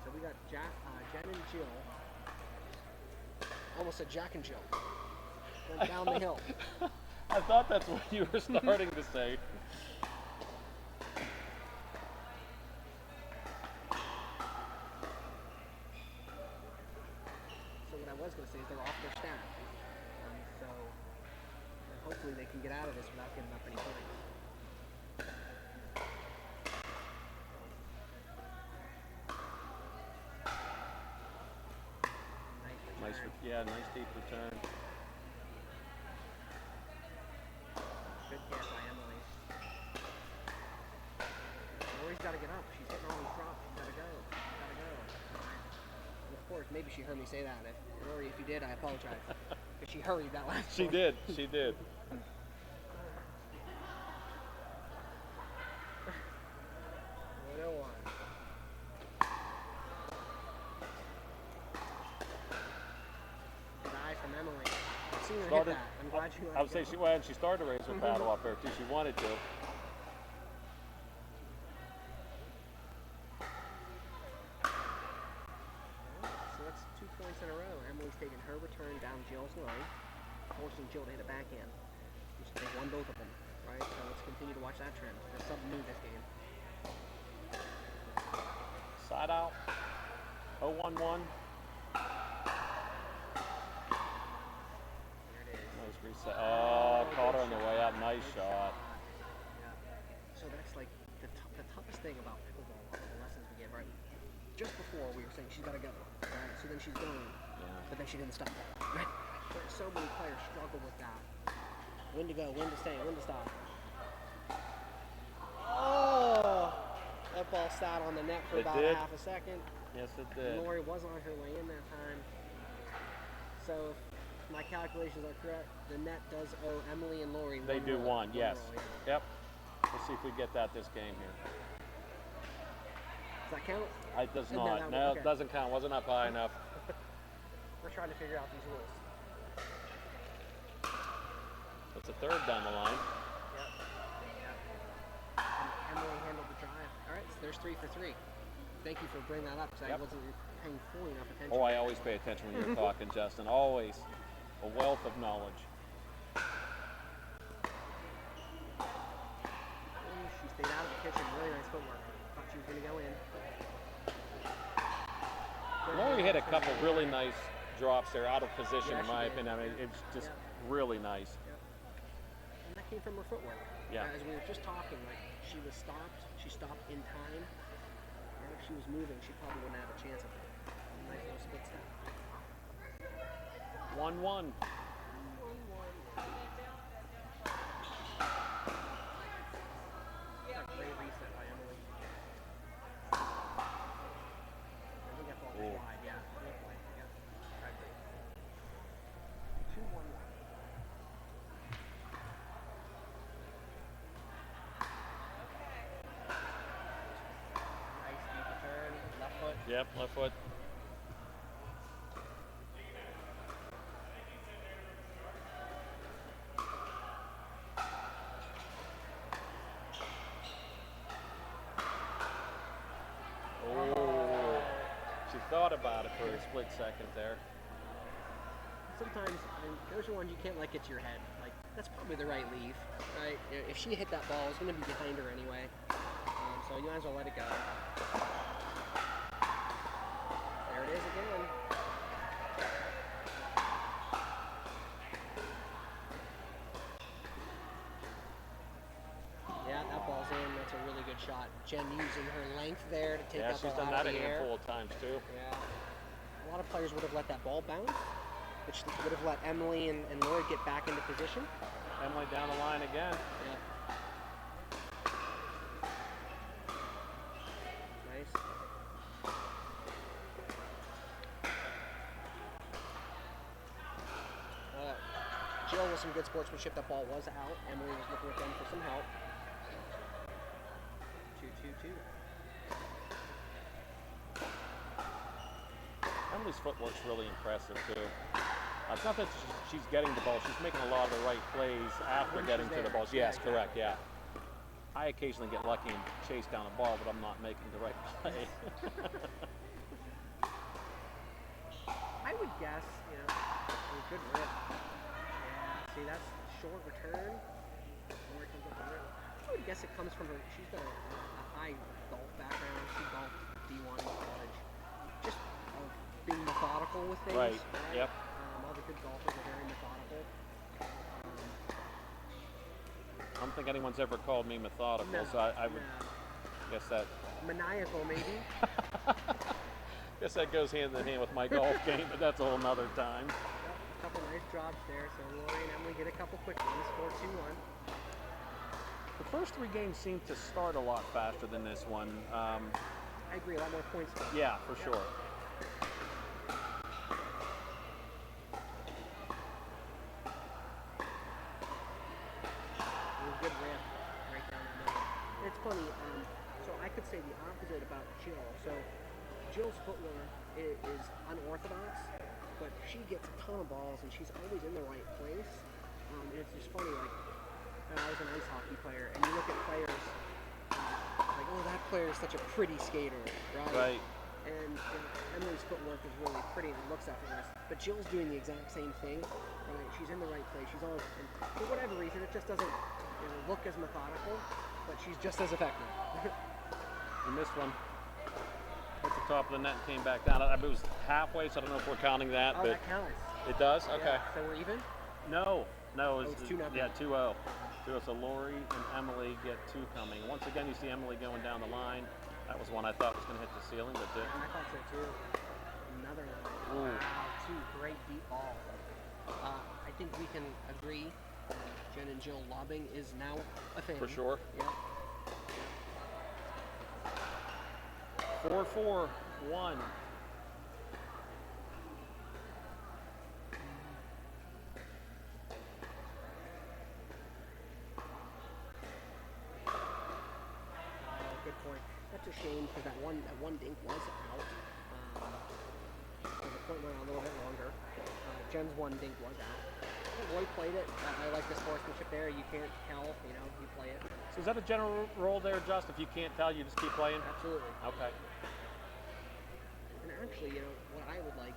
So we got Jen and Jill. Almost said Jack and Jill. Went down the hill. I thought that's what you were starting to say. So what I was going to say is they're off their staff. So they're hopefully they can get out of this without giving up any points. Nice, yeah, nice deep return. Good catch by Emily. Lori's got to get up. She's hitting all these drops. She's got to go. She's got to go. And of course, maybe she heard me say that. Lori, if you did, I apologize. Because she hurried that last She one. did. She did. Started, I'm glad you I would say she started to raise her paddle up there too. She wanted to. So that's 2 points in a row. Emily's taking her return down Jill's line, forcing Jill to hit a backhand. They won both of them, right? So let's continue to watch that trend. They're sub-new this game. Side out. 0-1-1. Reset. Oh, caught her on the way up. Nice shot. Yeah. So that's like the toughest thing about pickleball, the lessons we get, right? Just before we were saying she's got to go, right? So then she's going, but then she didn't stop. Right? So many players struggle with that. When to go, when to stay, when to stop. Oh! That ball sat on the net for about a half a second. Yes, it did. Lori was on her way in that time. So if my calculations are correct, the net does owe Emily and Lori They do roll, one, yes. roll, yeah. Yep. Let's see if we get that this game here. Does that count? It does not. No, okay. It doesn't count. Wasn't up high enough. We're trying to figure out these rules. It's a third down the line. Yep. And Emily handled the drive. All right, so there's 3 for 3. Thank you for bringing that up because I wasn't paying fully enough attention. Oh, I always pay attention when you're talking, Justin. Always. A wealth of knowledge. She stayed out of the kitchen. Really nice footwork. Thought she was going to go in. Lori hit a couple really nice drops there, out of position, Yeah, in my she did. opinion. I mean, it's just really nice. And that came from her footwork. Yeah. As we were just talking, like she was stopped. She stopped in time. And if she was moving, she probably wouldn't have a chance of it. Nice little split step. 1-1. Great reset by Emily. I think that ball was wide, yeah. Looked like, yeah. I agree. 2-1-1. Nice deep return, left foot. Yep, left foot. Thought about it for a split second there. Sometimes, I mean, those are ones you can't let get to your head. Like, that's probably the right leave, right? If she hit that ball, it's going to be behind her anyway. So you might as well let it go. There it is again. Yeah, that ball's in. That's a really good shot. Jen using her length there to take that she's ball done out that of a the air. handful of times too. Yeah. A lot of players would have let that ball bounce, which would have let Emily and Lori get back into position. Emily down the line again. Yeah. Nice. Jill with some good sportsmanship. That ball was out. Emily was looking at them for some help. 2-2-2. Emily's footwork's really impressive too. It's not that she's getting the ball; she's making a lot of the right plays after getting to the ball. Yes, correct. Yeah. I occasionally get lucky and chase down a ball, but I'm not making the right play. I would guess, a good rip. Yeah. See, that's short return. Lori comes up the rip. I would guess it comes from her. She's got a high golf background. She golfed D1 in college. Just being methodical with things. Right. Yep. All the good golfers are very methodical. I don't think anyone's ever called me methodical, No, so I would no. guess that Maniacal, maybe. guess that goes hand in hand with my golf game, but that's a whole nother time. Yep, a couple nice drops there. So Lori and Emily get a couple quick ones. 4-2-1. The first 3 games seem to start a lot faster than this one. I agree. A lot more points. Yeah, for sure. Good ramp right down the middle. And it's funny. So I could say the opposite about Jill. So Jill's footwork is unorthodox, but she gets a ton of balls and she's always in the right place. And it's just funny. Like I was an ice hockey player, and you look at players like, oh, that player is such a pretty skater, right? Right. And Emily's footwork is really pretty and it looks effortless. But Jill's doing the exact same thing, right? She's in the right place. She's always, and for whatever reason, it just doesn't look as methodical, but she's just as effective. You missed one. Hit the top of the net and came back down. It was halfway, so I don't know if we're counting that. Oh, but that counts. It does? Okay. Yeah, so we're even? No, it was it's 2-0. Yeah, 2-0. So Lori and Emily get 2 coming. Once again, you see Emily going down the line. That was one I thought was going to hit the ceiling, but didn't. I thought so too. Another line. Ooh. Wow, 2 great deep balls. I think we can agree Jen and Jill lobbing is now a thing. For sure. Yep. 4-4-1. Good point. That's a shame because that one dink was out. So the point went on a little bit longer. Jen's one dink was out. Roy played it. I like the sportsmanship there. You can't tell, you play it. So is that a general rule there, Just? If you can't tell, you just keep playing? Absolutely. Okay. And actually, what I would like,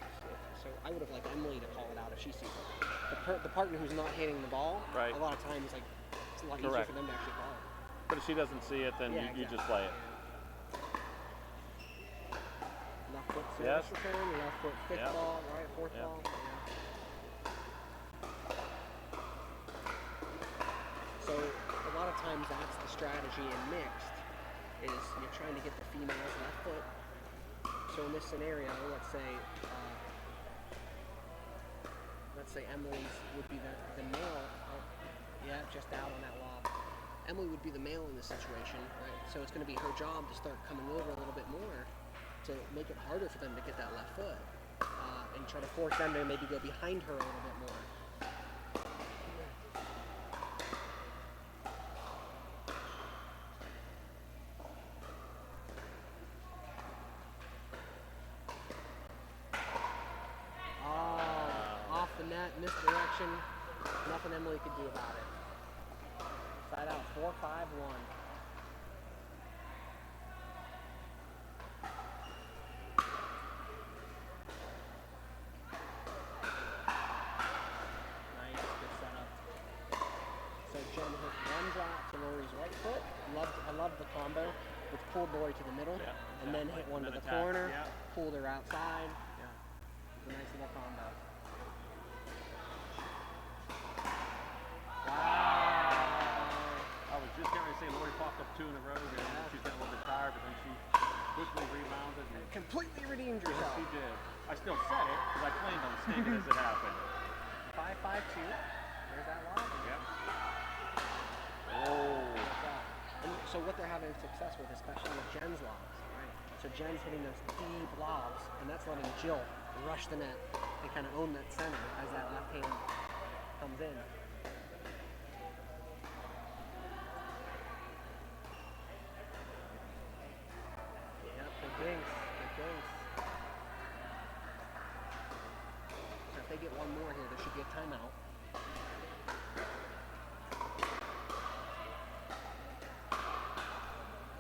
so I would have liked Emily to call it out if she sees it. The partner who's not hitting the ball, Right. a lot of times, it's a lot Correct. easier for them to actually call it. But if she doesn't see it, then Yeah, you exactly. just play it. Left foot service Yes. return, left foot fifth Yep. ball, right, fourth Yep. ball. Yeah. So a lot of times that's the strategy in mixed, is you're trying to get the female's left foot. So in this scenario, let's say Emily's would be the male. Oh, yeah, just out on that lob. Emily would be the male in this situation, right? So it's going to be her job to start coming over a little bit more to make it harder for them to get that left foot and try to force them to maybe go behind her a little bit more. Off the net, misdirection. Nothing Emily could do about it. Side out, 4-5-1. Nice, good setup. So Jen hit one drop to Lori's right foot. I love the combo, which pulled Lori to the middle, Yeah, and then hit one to then the attack, corner, yeah. pulled her outside. Yeah, it's a nice little combo. I was just getting ready to say Lori popped up 2 in a row, and she's got a little bit tired, but then she quickly rebounded. And Completely redeemed yes, yourself. she did. I still said it because I planned on saying it as it happened. 5-5-2. There's that lob. Yep. Oh. And so what they're having success with, especially with Jen's lobs, right? So Jen's hitting those deep lobs, and that's letting Jill rush the net and kind of own that center as that left hand comes in. Yep, good dinks, good dinks. So if they get one more here, there should be a timeout.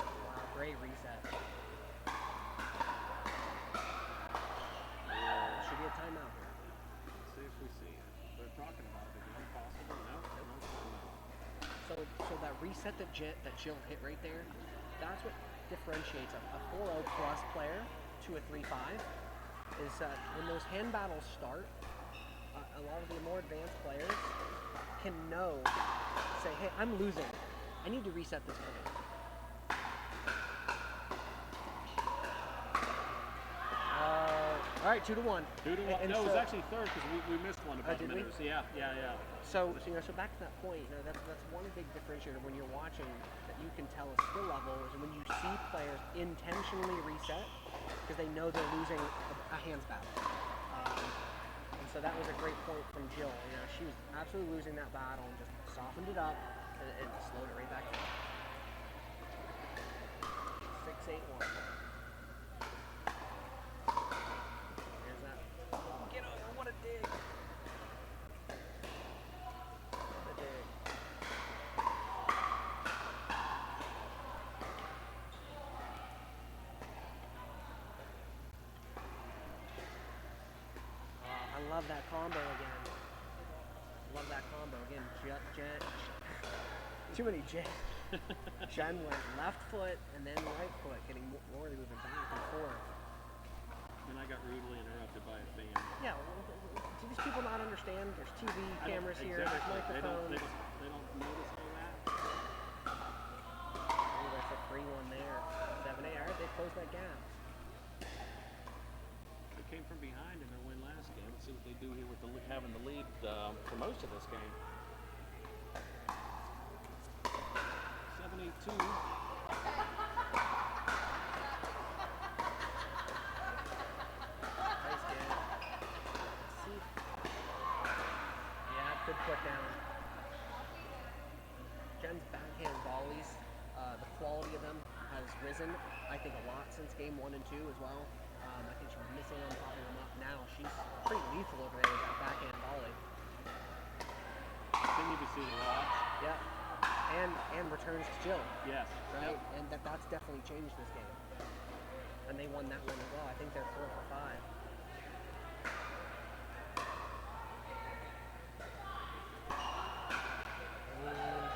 Wow, great reset. Should be a timeout here. Let's see if we see it. They're talking about it. Is it impossible? No. No timeout. So that reset that Jill hit right there, that's what differentiates a 4-0 plus player to a 3-5. Is that when those hand battles start, a lot of the more advanced players can say, hey, I'm losing. I need to reset this point. All right, 2-1. 2-1. And No, it was so- actually third because we missed one about did a minute. we? Yeah. So back to that point, that's one big differentiator when you're watching that you can tell a skill level is when you see players intentionally reset because they know they're losing a hands battle. And so that was a great point from Jill. She was absolutely losing that battle and just softened it up and slowed it right back down. 6-8-1. There's that. Get over, what a dig. I love that combo again. Love that combo again. Jen. Too many Jen. Jen went left foot and then right foot, getting more moving back and forth. And I got rudely interrupted by a fan. Yeah, do these people not understand? There's TV cameras here, there's Exactly. microphones. They don't notice all that. Oh, that's a free one there. 7-8. All right, they closed that gap. They came from behind in their win last game. Let's see what they do here with having the lead for most of this game. 7-8-2. Nice game. Let's see. Yeah, good put down. Jen's backhand volleys, the quality of them has risen, I think, a lot since game 1 and 2 as well. I think she was missing on popping them up. Now she's pretty lethal over there with that backhand volley. Continue to see the loss. Yeah. And returns to Jill. Yes. Right? Yep. And that's definitely changed this game. And they won that one as well. I think they're 4 for 5.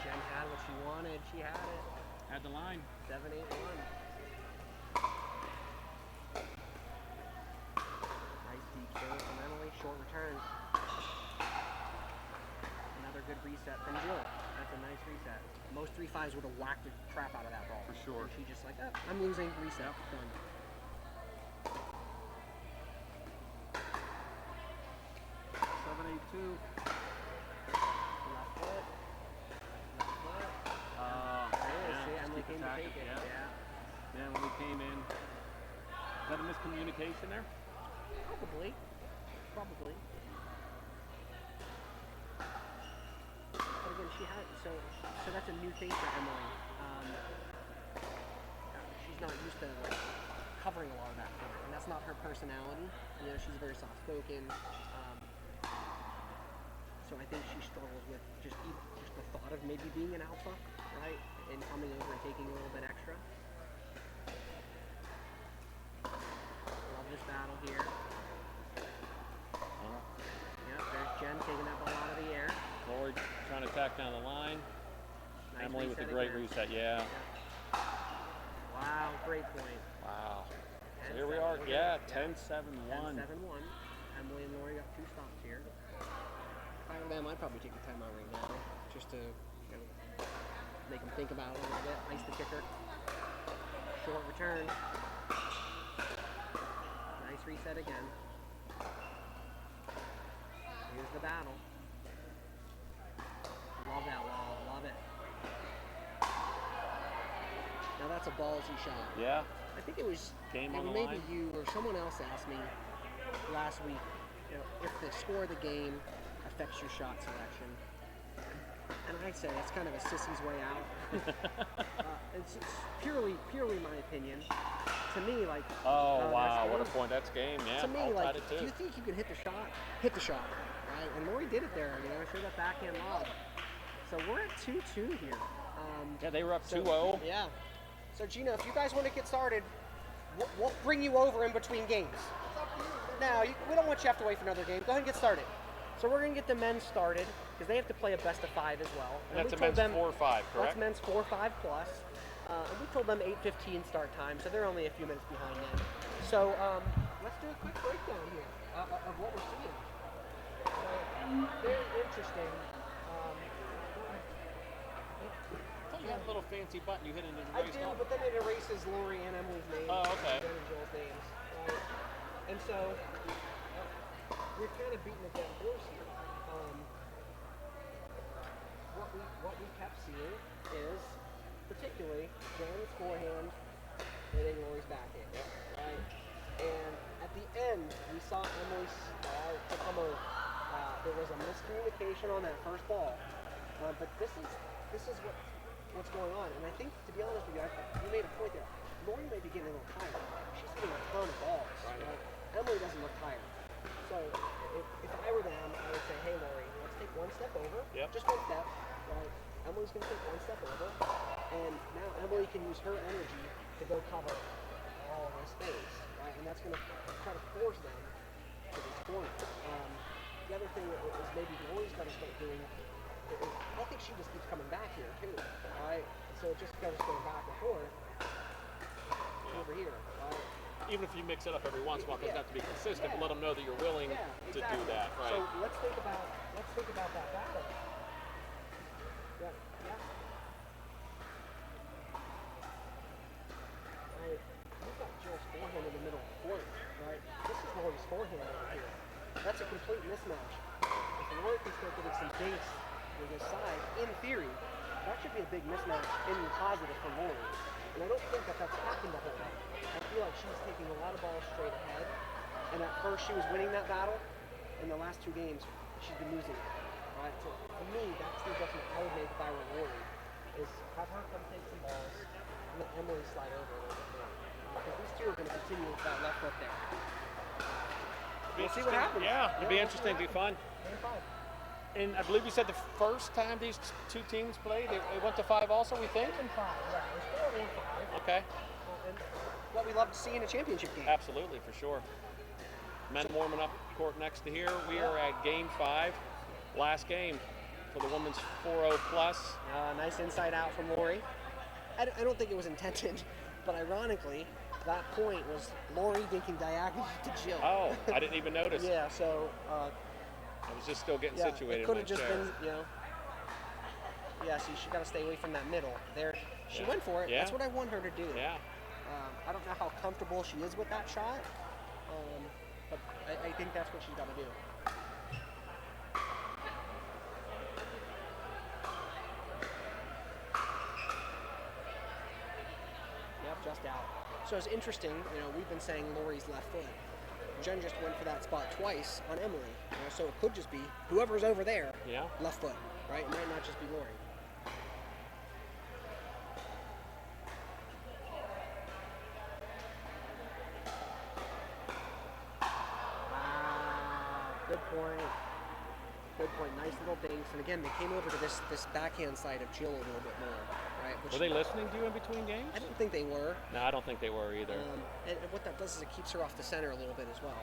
Jen had what she wanted. She had it. Had the line. 7-8-1. Nice deep serve from Emily. Short return. Another good reset from Jill. That's a nice reset. Most 3-5s would have whacked the crap out of that ball. For sure. And she just like, oh, I'm losing. Reset. Done. Left foot. Left foot. See, Emily came to take it. Yeah, when we came in. Is that a miscommunication there? Probably. But again, she had so that's a new thing for Emily. She's not used to like covering a lot of that court, and that's not her personality. She's very soft spoken. So I think she struggles with just the thought of maybe being an alpha, right? And coming over and taking a little bit extra. Love this battle here. Yep, there's Jen taking that ball out of the air. Lori trying to tack down the line. Nice Emily with a reset great again. reset, yeah. Wow, great point. Wow. So 10-7, here we are, yeah, 10-7-1. 10-7-1. Emily and Lori got 2 stops here. If I were them, I'd probably take the timeout right now, just to make them think about it a little bit. Ice the kicker. Short return. Nice reset again. Here's the battle. Love that wall. Love it. Now that's a ballsy shot. Yeah. I think it was Game on the maybe line. you or someone else asked me last week, if the score of the game affects your shot selection. And I say it's kind of a sissy's way out. It's purely my opinion. To me, like Oh, their wow, score- what a point. That's game, yeah. To me, All like, tied at if 2. you think you can hit the shot, hit the shot, right? And Lori did it there. Sure that backhand lob. So we're at 2-2 here. Yeah, they were up So, 2-0. Yeah. So Gina, if you guys want to get started, we'll bring you over in between games. Now, we don't want you to have to wait for another game. Go ahead and get started. So we're going to get the men started because they have to play a best of 5 as well. And that's we a told men's them 4-5, that's correct? men's 4-5 plus. And we told them 8:15 start time, so they're only a few minutes behind them. So let's do a quick breakdown here of what we're seeing. So, very interesting. I thought you had a little fancy button you hit in the I raised do, up. but then it erases Lori and Emily's names. Oh, okay. And Jen and Joel's names. Right? And so we're kind of beating a dead horse here. What we kept seeing is, particularly, Jen's forehand hitting Lori's backhand. Right? And at the end, we saw Emily's come over. There was a miscommunication on that first ball. But this is what's going on. And I think, to be honest with you, you made a point there. Lori may be getting a little tired. She's hitting a ton of balls. Right? Emily doesn't look tired. So if I were them, I would say, hey, Lori, let's take one step over. Yep. Just one step. Right? Emily's going to take one step over. And now Emily can use her energy to go cover all of this space. Right? And that's going to try to force them to this corner. The other thing is maybe Lori's got to start doing. I think she just keeps coming back here too, right? So it just goes back and forth over here, right? Even if you mix it up every once in a while, it doesn't have to be consistent, but Yeah. let them know that you're willing to do that, right? So let's think about that battle. Yeah. Right. You've got Jill's forehand in the middle of the court, right? This is Lori's forehand over here. That's a complete mismatch. If Lori can start getting some base with his side, in theory, that should be a big mismatch in the positive for Lori. And I don't think that that's happened a whole lot. I feel like she's taking a lot of balls straight ahead. And at first she was winning that battle. In the last two games, she's been losing it. Right? So to me, that's the adjustment I would make if I were Lori, is have her come take some balls and let Emily slide over a little bit more. Because these two are going to continue with that left foot there. We'll see what happens. Yeah, it'll be interesting, it'll be fun. Game 5. And I believe you said the first time these two teams played, it went to 5 also, we think? And 5, yeah. It was 4 and 5. Okay. And what we love to see in a championship game. Absolutely, for sure. Men warming up court next to here. We are at game 5, last game for the women's 4-0 plus. Nice inside out from Lori. I don't think it was intended, but ironically, that point was Lori dinking diagonally to Jill. Oh, I didn't even notice. Yeah, so I was just still getting situated it could in have my just chair. been, yeah, so she got to stay away from that middle. There, she went for it. Yeah. That's what I want her to do. Yeah. I don't know how comfortable she is with that shot, but I think that's what she's got to do. Yep, just out. So it's interesting, we've been saying Lori's left foot. Jen just went for that spot twice on Emily. So it could just be whoever's over there, left foot, right? It might not just be Lori. Good point. Good point. Nice little dinks. And again, they came over to this backhand side of Jill a little bit more, right? Were they listening to you in between games? I didn't think they were. No, I don't think they were either. And what that does is it keeps her off the center a little bit as well.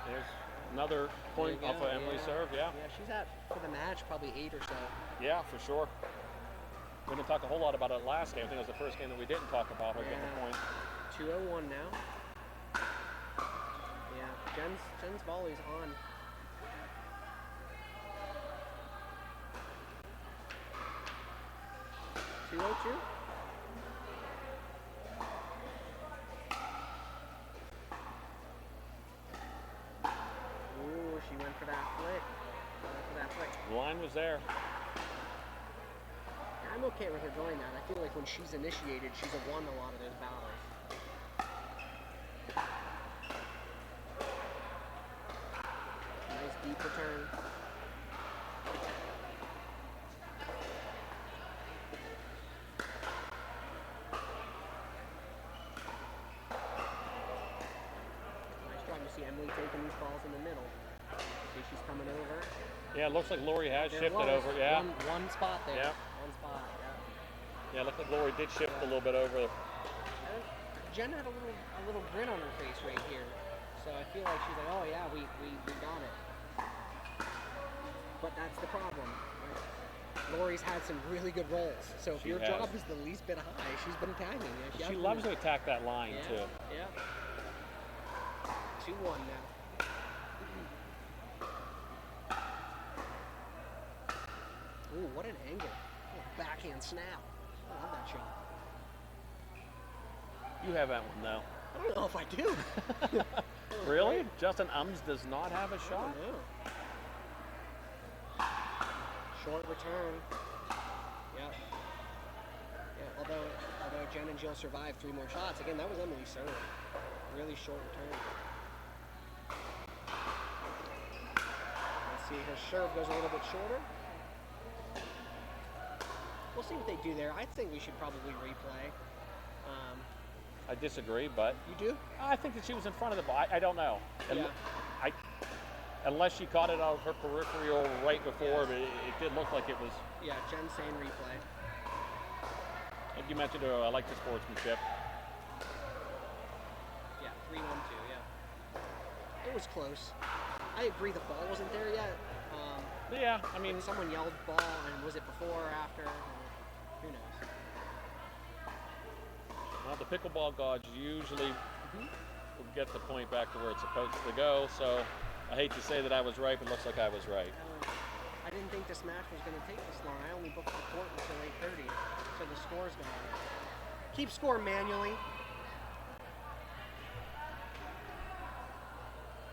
There's another point off of Emily's serve, Yeah, she's at, for the match, probably 8 or so. Yeah, for sure. We didn't talk a whole lot about it last game. I think it was the first game that we didn't talk about her getting a point. 2:01 now. Yeah, Jen's volley's on. .202. Ooh, she went for that flick. The line was there. I'm okay with her doing that. I feel like when she's initiated, she's won a lot of those battles. Nice deep return. Nice job. You see Emily taking these balls in the middle. See, she's coming over. Yeah, it looks like Lori has There shifted was over. Yeah. One spot there. Yeah. One spot, Yeah, it looked like Lori did shift a little bit over. Jen had a little grin on her face right here. So I feel like she's like, oh yeah, we got it. But that's the problem. Right? Lori's had some really good rolls. So if She your has. job is the least bit high, she's been tagging. Yeah, She loves to attack that line, too. Yeah. 2-1 now. what an angle. Oh, backhand snap. I love that shot. You have that one though. I don't know if I do. Really? Justin Ums does not have a I shot? don't know. Short return. Yep. Yeah, although Jen and Jill survived 3 more shots. Again, that was Emily's serve. Really short return. Let's see, her serve goes a little bit shorter. We'll see what they do there. I think we should probably replay. I disagree, but You do? I think that she was in front of the ball. I don't know. Yeah. Unless she caught it out of her peripheral right before, but it did look like it was. Yeah, Jen saying replay. Like you mentioned, I like the sportsmanship. Yeah, 3-1-2, yeah. It was close. I agree the ball wasn't there yet. But yeah, I mean, Someone yelled ball, and was it before or after? Who knows? well, the pickleball gods usually will get the point back to where it's supposed to go. So I hate to say that I was right, but it looks like I was right. I didn't think this match was going to take this long. I only booked the court until 8:30, so the score's gone. Keep score manually.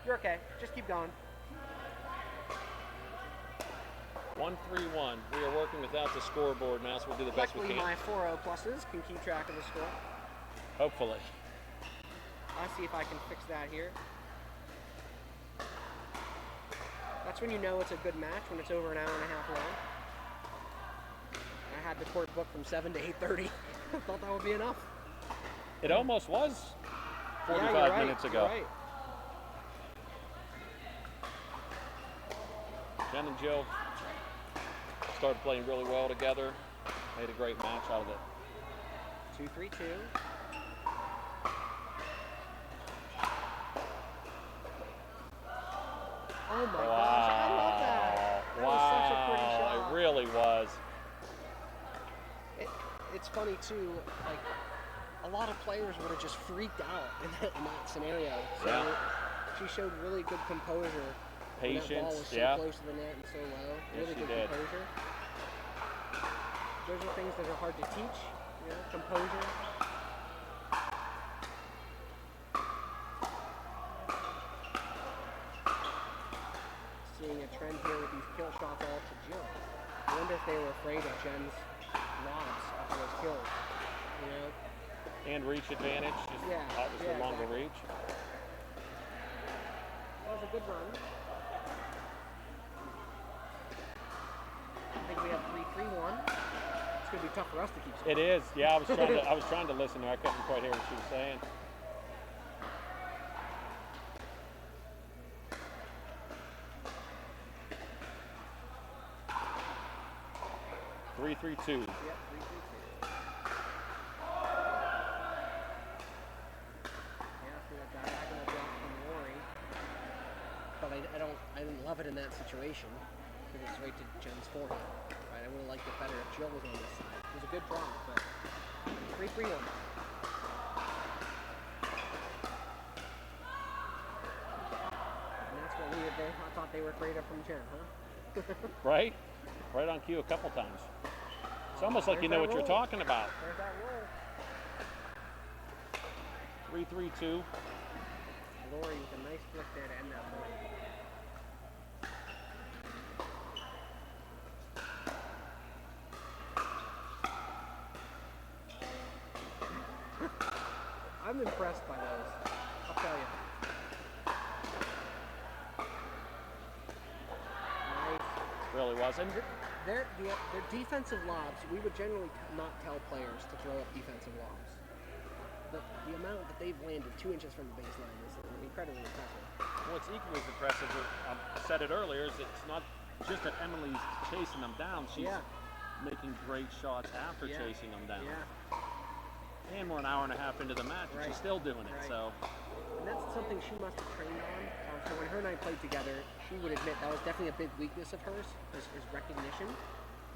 You're okay. Just keep going. 1-3-1. We are working without the scoreboard now, so we'll do the best we Luckily, can. my 4-0 pluses can keep track of the score. Hopefully. I'll see if I can fix that here. That's when you know it's a good match, when it's over an hour and a half long. I had the court booked from 7 to 8:30. I thought that would be enough. It almost was 45 Yeah, you're right, minutes ago. You're right. Jen and Jill started playing really well together. Made a great match out of it. 2-3-2. Oh my gosh, I love that. That was such a pretty shot. It really was. It's funny too, like a lot of players would have just freaked out in that scenario. So Yeah. she showed really good composure. when that ball was Patience, so yeah. close to the net and so low. Yes, Really she good did. composure. Those are things that are hard to teach, composure. Seeing a trend here with these kill shots all to Jill. I wonder if they were afraid of Jen's lobs after those kills. And reach advantage, just Yeah, obviously yeah, longer exactly. reach. That was a good run. I think we have 3-3-1. It's gonna be tough for us to keep score. It is, yeah. I was trying to listen to her. I couldn't quite hear what she was saying. Three-three-two. Yep, 3-3-2. Yeah, see that diagonal block from Rory. But I didn't love it in that situation because it's right to Jen's forehand. Right, I would have liked it better if Jill was on this side. It was a good block, but 3-3-1. And that's what I thought they were afraid of from Jen, huh? Right? Right on cue a couple times. It's almost like you know There's what that you're roll. talking about. There's that roll. 3-3-2. Lori with a nice flick there to end that point. I'm impressed by those. I'll tell you. Nice. Really was. And Their defensive lobs, we would generally not tell players to throw up defensive lobs. But the amount that they've landed 2 inches from the baseline is incredibly impressive. what's equally as impressive, I said it earlier, is it's not just that Emily's chasing them down. She's making great shots after chasing them down. Yeah. And we're an hour and a half into the match, and she's still doing it. So. And that's something she must have trained on. So when her and I played together, she would admit that was definitely a big weakness of hers, is recognition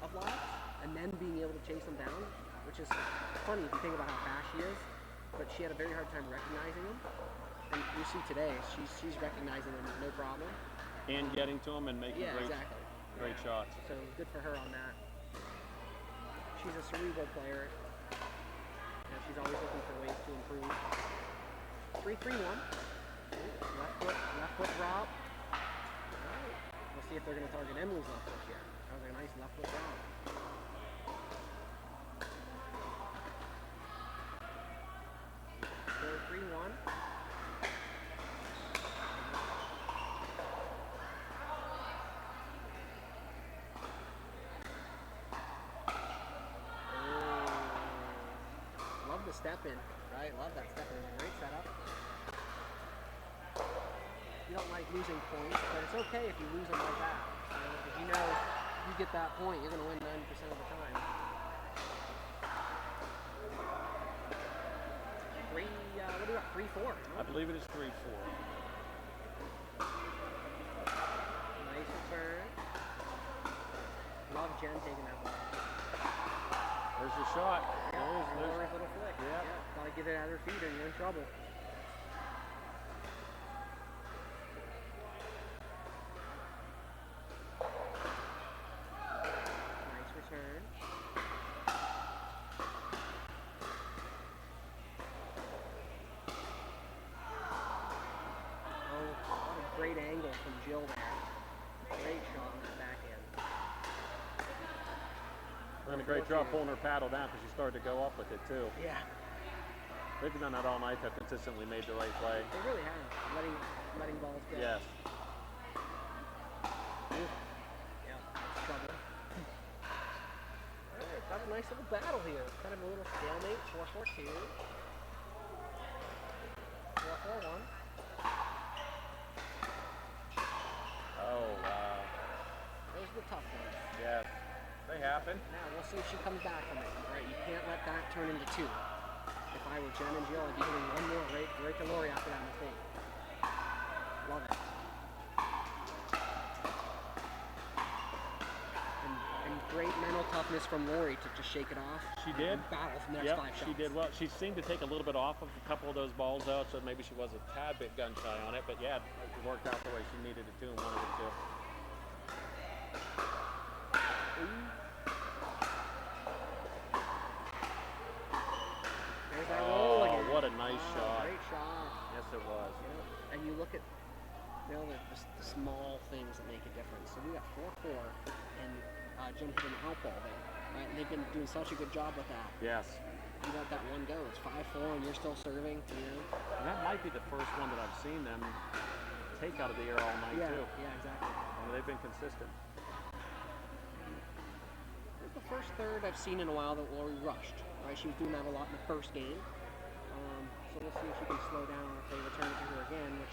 of lobs, and then being able to chase them down, which is funny if you think about how fast she is, but she had a very hard time recognizing them. And you see today, she's recognizing them no problem. And getting to them and making great exactly. shots. So good for her on that. she's a cerebral player. And she's always looking for ways to improve. 3-3-1. Left foot drop. Alright. We'll see if they're going to target Emily's left foot here. That was a nice left foot drop. 4-3-1. Love the step in, right? Love that step in. Great setup. You don't like losing points, but it's okay if you lose them like that. If you know you get that point, you're going to win 90% of the time. What do you got? 3-4. I believe it is 3-4. Nice return. Love Jen taking that ball. There's your shot. Yeah, There's Lori's little flick. Yeah. Gotta get it at her feet or you're in trouble. Nice return. Oh, what a great angle from Jill there. Great shot on that backhand. Doing a great job pulling her paddle down because she started to go up with it too. Yeah, They've done that all night. They've consistently made the right play. they really have. Letting balls go. Yes. Yeah, that's trouble. Alright, got a nice little battle here. Kind of a little stalemate. 4-4-2. 4-4-1. Oh, wow. Those are the tough ones. Yes. They happen. Now, we'll see if she comes back from it. Right, you can't let that turn into 2. If I were Jen and Jill, I'd be hitting one more right to Lori after that mistake. Love it. And great mental toughness from Lori to just shake it off. She did. And battle from the next 5 shots. She did well. She seemed to take a little bit off of a couple of those balls out, so maybe she was a tad bit gun shy on it. But yeah, it worked out the way she needed it to and wanted it to. There's that roll again. What a nice shot. Great shot. Yes, it was. Yeah. And you look at the small things that make a difference. So we got 4-4, and Jen hit an out ball there, right? And they've been doing such a good job with that. Yes. You let that one go. It's 5-4, and you're still serving. You know. And that might be the first one that I've seen them take out of the air all night too. Yeah, exactly. They've been consistent. It was the first third I've seen in a while that Lori rushed. Right, she was doing that a lot in the first game. So we'll see if she can slow down if they return it to her again. Which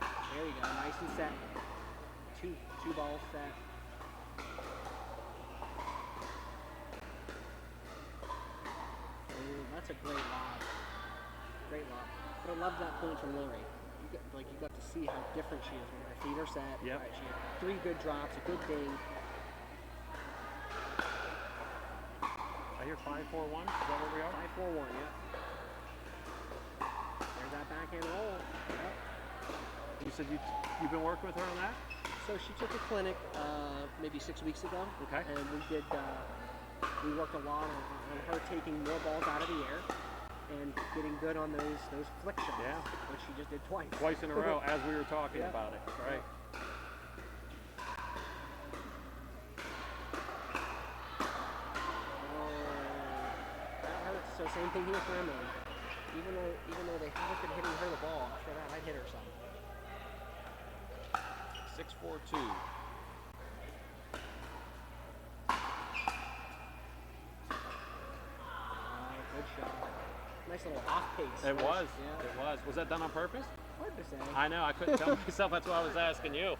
there you go, nice and set. Two balls set. Ooh, that's a great lob. Great lob. But I love that point from Lori. You got to see how different she is when her feet are set. Yep. Right, she had 3 good drops, a good ding. I hear 5-4-1. Is that where we are? 5-4-1, yeah. There's that backhand roll. Yep. You said you've been working with her on that? So she took a clinic maybe 6 weeks ago. Okay. And we worked a lot on her taking more balls out of the air and getting good on those flick shots. Yeah. Which she just did twice. Twice in a row as we were talking Yeah. about it. Right. That hurts. So same thing here for Emily. Even though they haven't been hitting her the ball, after that I'd hit her some. 6-4-2. Good shot. Nice little off pace. It was. Yeah. It was. Was that done on purpose? Hard to say. I know. I couldn't tell myself. That's why I was asking you.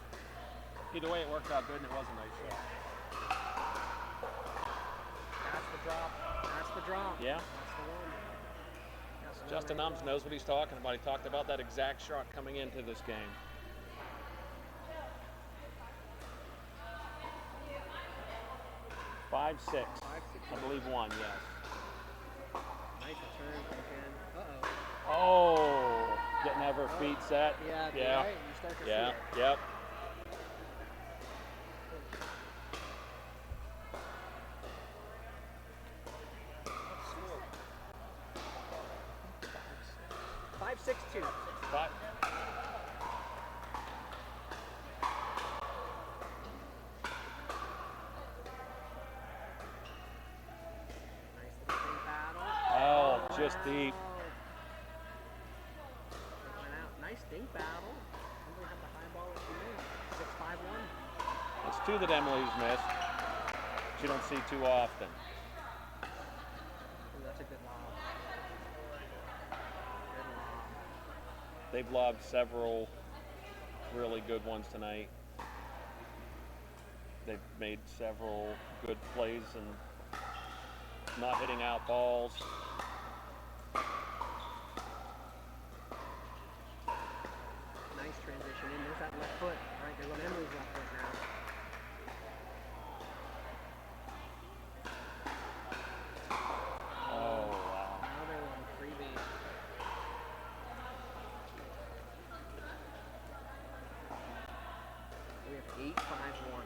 Either way, it worked out good, and it was a nice shot. That's the drop. That's the drop. Yeah. That's the one. That's the Justin one right Ums knows what he's talking about. He talked about that exact shot coming into this game. Five, six. 5-6. I believe 1, yes. Nice return from Jen. Uh-oh. Oh, getting to have her feet set. Yeah. Yeah. Right? You start to Yeah. see it. Yep. Deep. Went out. Nice dink battle. Somebody have the high ball at the end. 6-5-1. It's two that Emily's missed. She don't see too often. Ooh, that's a good lob. Good lob. They've lobbed several really good ones tonight. They've made several good plays and not hitting out balls. Nice transition in. There's that left foot. All right, they're going Emily's left foot now. Oh, wow. Another one, freebie. We have 8-5-1.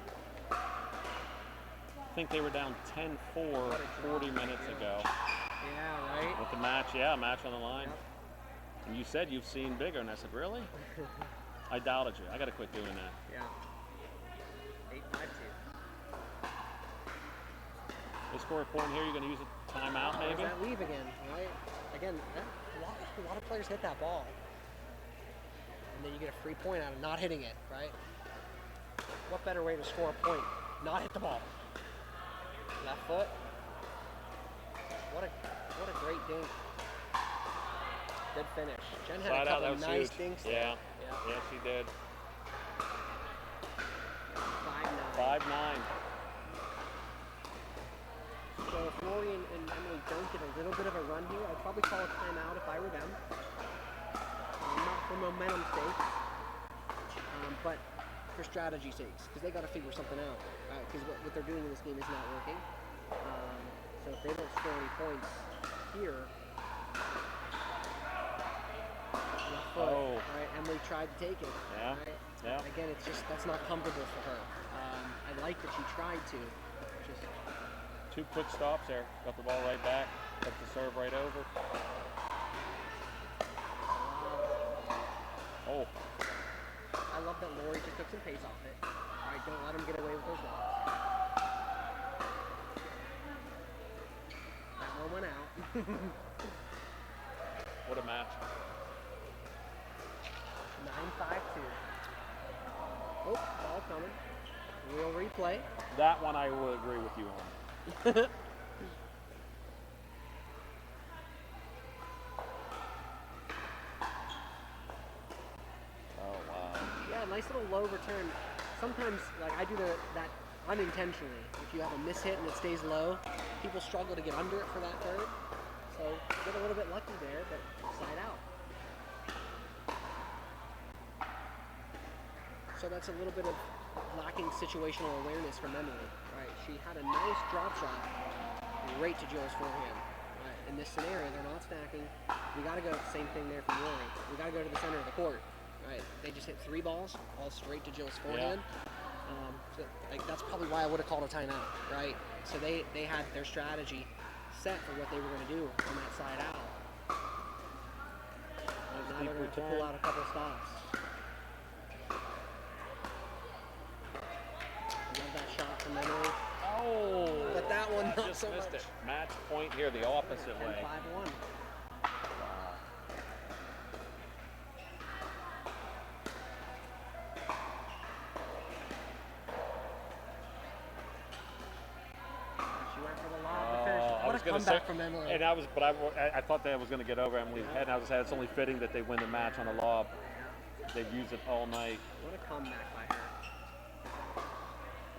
I think they were down 10-4 40 minutes ago. Yeah, right? With the match, match on the line. Yep. And you said you've seen bigger, and I said, really? I doubted you. I got to quit doing that. Yeah. 8-5-2. They score a point here. You're going to use a timeout, maybe? There's that leave again, right? Again, a lot of players hit that ball. And then you get a free point out of not hitting it, right? What better way to score a point? Not hit the ball. Left foot. What a great dink. Good finish. Jen had Slide a out, couple that was nice huge. dinks there. Yeah, she did. 5-9. 5-9. So if Rory and Emily don't get a little bit of a run here, I'd probably call a timeout if I were them. Not for momentum sake, but for strategy sakes, because they got to figure something out. Because what they're doing in this game is not working. So if they don't score any points here, left foot, right? Emily tried to take it. Yeah. Right? Yeah. Again, it's just that's not comfortable for her. I like that she tried to. Just Two quick stops there. Got the ball right back. Got the serve right over. Oh. I love that Lori just took some pace off it. All right, don't let them get away with those lobs. That one went out. What a match. 9-5-2. Oh, ball coming. Real replay. That one I will agree with you on. Oh, wow. Yeah, nice little low return. Sometimes, like I do that unintentionally. If you have a miss hit and it stays low, people struggle to get under it for that third. So get a little bit lucky there, but slide out. So that's a little bit of lacking situational awareness from Emily. Right, she had a nice drop shot right to Jill's forehand. Right, in this scenario, they're not stacking. We got to go. Same thing there from Rory. We got to go to the center of the court. Right, they just hit 3 balls, all straight to Jill's forehand. So, like, that's probably why I would have called a timeout. Right, so they had their strategy set for what they were going to do on that side out. Now they're going to pull out a couple stops. Love that shot from Emily. Oh! But that one not Just so missed much. it. Match point here, the opposite way. 10-5-1. She went for the lob to finish. I What was a gonna comeback say, from Emily. and I thought that was going to get over Emily's head, and I was saying it's only fitting that they win the match on a lob. They've used it all night. What a comeback by her.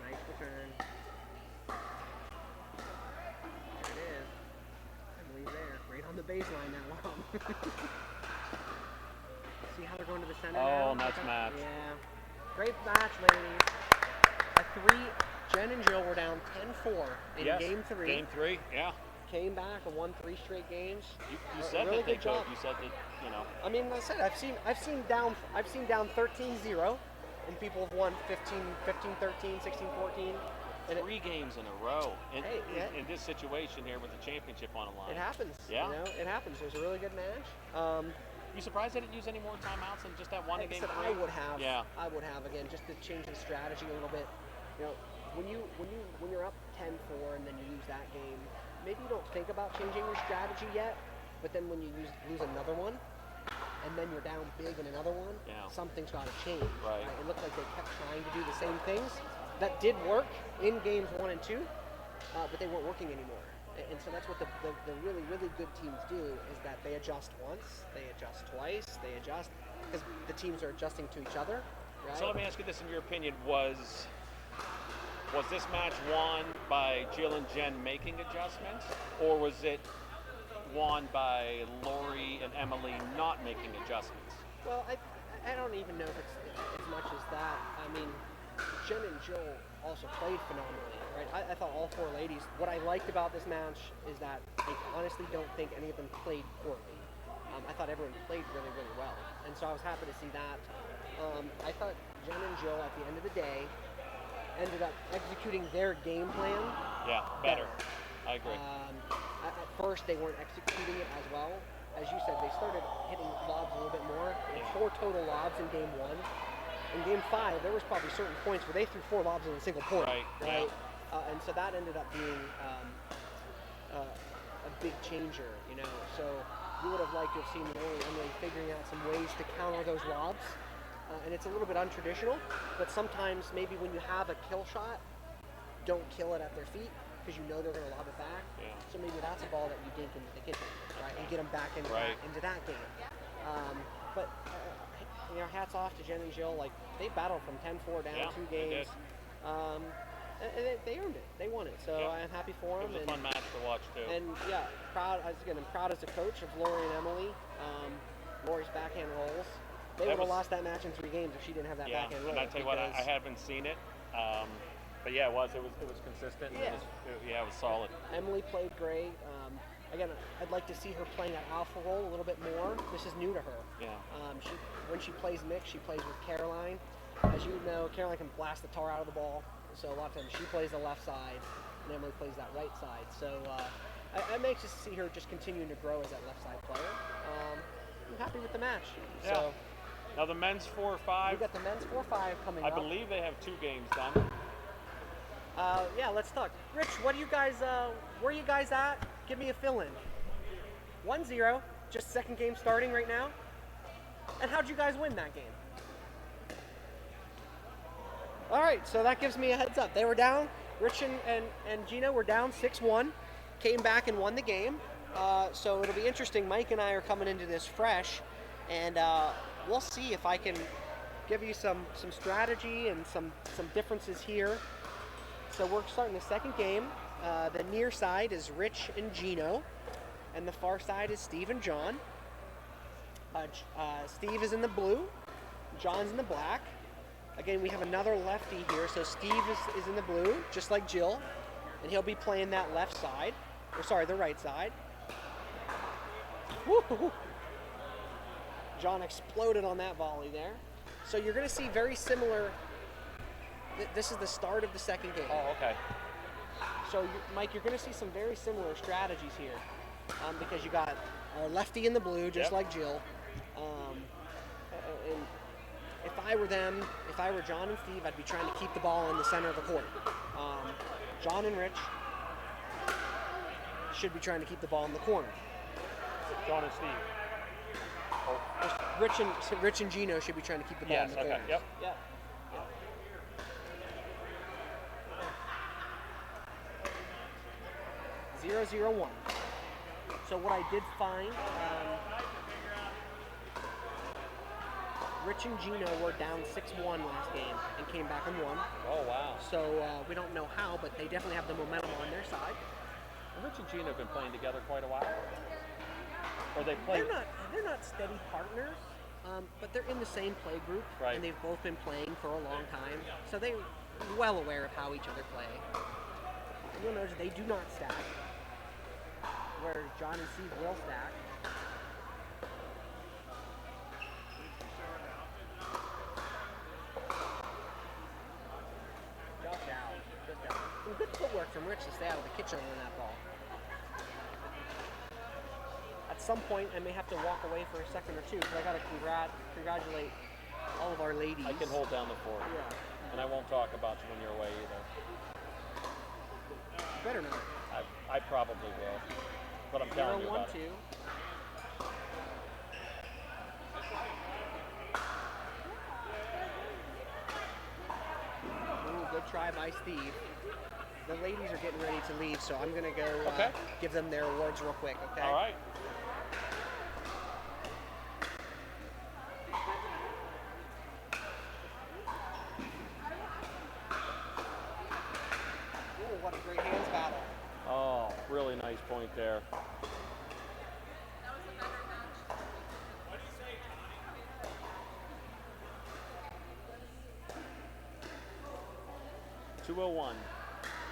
Nice return. There it is. Emily's there. Right on the baseline that lob. See how they're going to the center now? Oh, nice match. Yeah. Great match, ladies. Jen and Jill were down 10-4 in game 3. Game 3, yeah. Came back and won 3 straight games. You said really that they good job. could. You said that, you know. I mean, like I said, I've seen down 13-0, and people have won 15-13, 16-14. And 3 games in a row in this situation here with the championship on the line. it happens. Yeah. You know, it happens. It was a really good match. You surprised they didn't use any more timeouts than just that one Like I game? said, I would have. Yeah. I would have again, just to change the strategy a little bit. You know, when you're up 10-4 and then you lose that game, maybe you don't think about changing your strategy yet. But then when you lose another one, and then you're down big in another one, something's got to change. Right. It looked like they kept trying to do the same things. That did work in games 1 and 2, but they weren't working anymore. And so that's what the really, really good teams do, is that they adjust once, they adjust twice, they adjust, because the teams are adjusting to each other, right? So let me ask you this, in your opinion, was this match won by Jill and Jen making adjustments, or was it won by Lori and Emily not making adjustments? Well, I don't even know if it's as much as that. I mean, Jen and Jill also played phenomenally, right? I thought all 4 ladies, what I liked about this match is that I honestly don't think any of them played poorly. I thought everyone played really, really well. And so I was happy to see that. I thought Jen and Jill, at the end of the day, ended up executing their game plan. Yeah, better. I agree. At first, they weren't executing it as well. As you said, they started hitting lobs a little bit more. 4 total lobs in game 1. In game 5, there was probably certain points where they threw 4 lobs in a single point. Right. And so that ended up being a big changer, you know. So you would have liked to have seen Lori and Emily figuring out some ways to counter those lobs. And it's a little bit untraditional, but sometimes maybe when you have a kill shot, don't kill it at their feet, because you know they're going to lob it back. Yeah. So maybe that's a ball that you dink into the kitchen, right? And get them back into, into that game. But you know, hats off to Jen and Jill. Like, they battled from 10-4 down 2 games. And they earned it. They won it. So I'm happy for them. It was a fun match to watch too. And yeah, I'm proud as a coach of Lori and Emily. Lori's backhand rolls. They would have lost that match in 3 games if she didn't have that backhand roll. And I tell you what, I haven't seen it. But yeah, it was consistent. Yeah. It was solid. Emily played great. Again, I'd like to see her playing that alpha role a little bit more. This is new to her. Yeah. When she plays mixed, she plays with Caroline. As you know, Caroline can blast the tar out of the ball. So a lot of times she plays the left side, and Emily plays that right side. So I'm anxious to see her just continuing to grow as that left side player. I'm happy with the match. Yeah. So now the men's 4-5. we got the men's 4-5 coming up. I believe they have 2 games done. Yeah, let's talk. Rich, what do you guys? Where are you guys at? Give me a fill-in. 1-0, just second game starting right now. And how'd you guys win that game? All right, so that gives me a heads up. They were down. Rich and Gina were down 6-1, came back and won the game. So it'll be interesting. Mike and I are coming into this fresh, and we'll see if I can give you some strategy and some differences here. So we're starting the second game. The near side is Rich and Gino, and the far side is Steve and John. Steve is in the blue, John's in the black. Again, we have another lefty here, so Steve is in the blue, just like Jill, and he'll be playing that left side, or sorry, the right side. Woo-hoo-hoo. John exploded on that volley there. So you're going to see very similar. This is the start of the second game. Oh, okay. So, Mike, you're going to see some very similar strategies here, because you got our lefty in the blue, just like Jill. And if I were them, if I were John and Steve, I'd be trying to keep the ball in the center of the court. John and Rich should be trying to keep the ball in the corner. John and Steve. Oh. Rich and Gino should be trying to keep the ball in the corner. Yep. Yep. 0-0-1. So what I did find, Rich and Gino were down 6-1 last game and came back and won. Oh, wow. So we don't know how, but they definitely have the momentum on their side. Rich and Gino have been playing together quite a while. Or they play. They're not steady partners, but they're in the same play group, right. And they've both been playing for a long time, so they're well aware of how each other play. And you'll notice they do not stack, where John and Steve will stack. Just out. Some good footwork from Rich to stay out of the kitchen on that ball. At some point, I may have to walk away for a second or two because I got to congratulate all of our ladies. I can hold down the fort. Yeah. And I won't talk about you when you're away either. You better not. I probably will. But I'm telling you about 0-1-2. it. try by Steve. The ladies are getting ready to leave, so I'm gonna go Okay. give them their awards real quick. Okay. All right. Ooh, what a great hands battle. Oh, really nice point there. That was a better match. 201.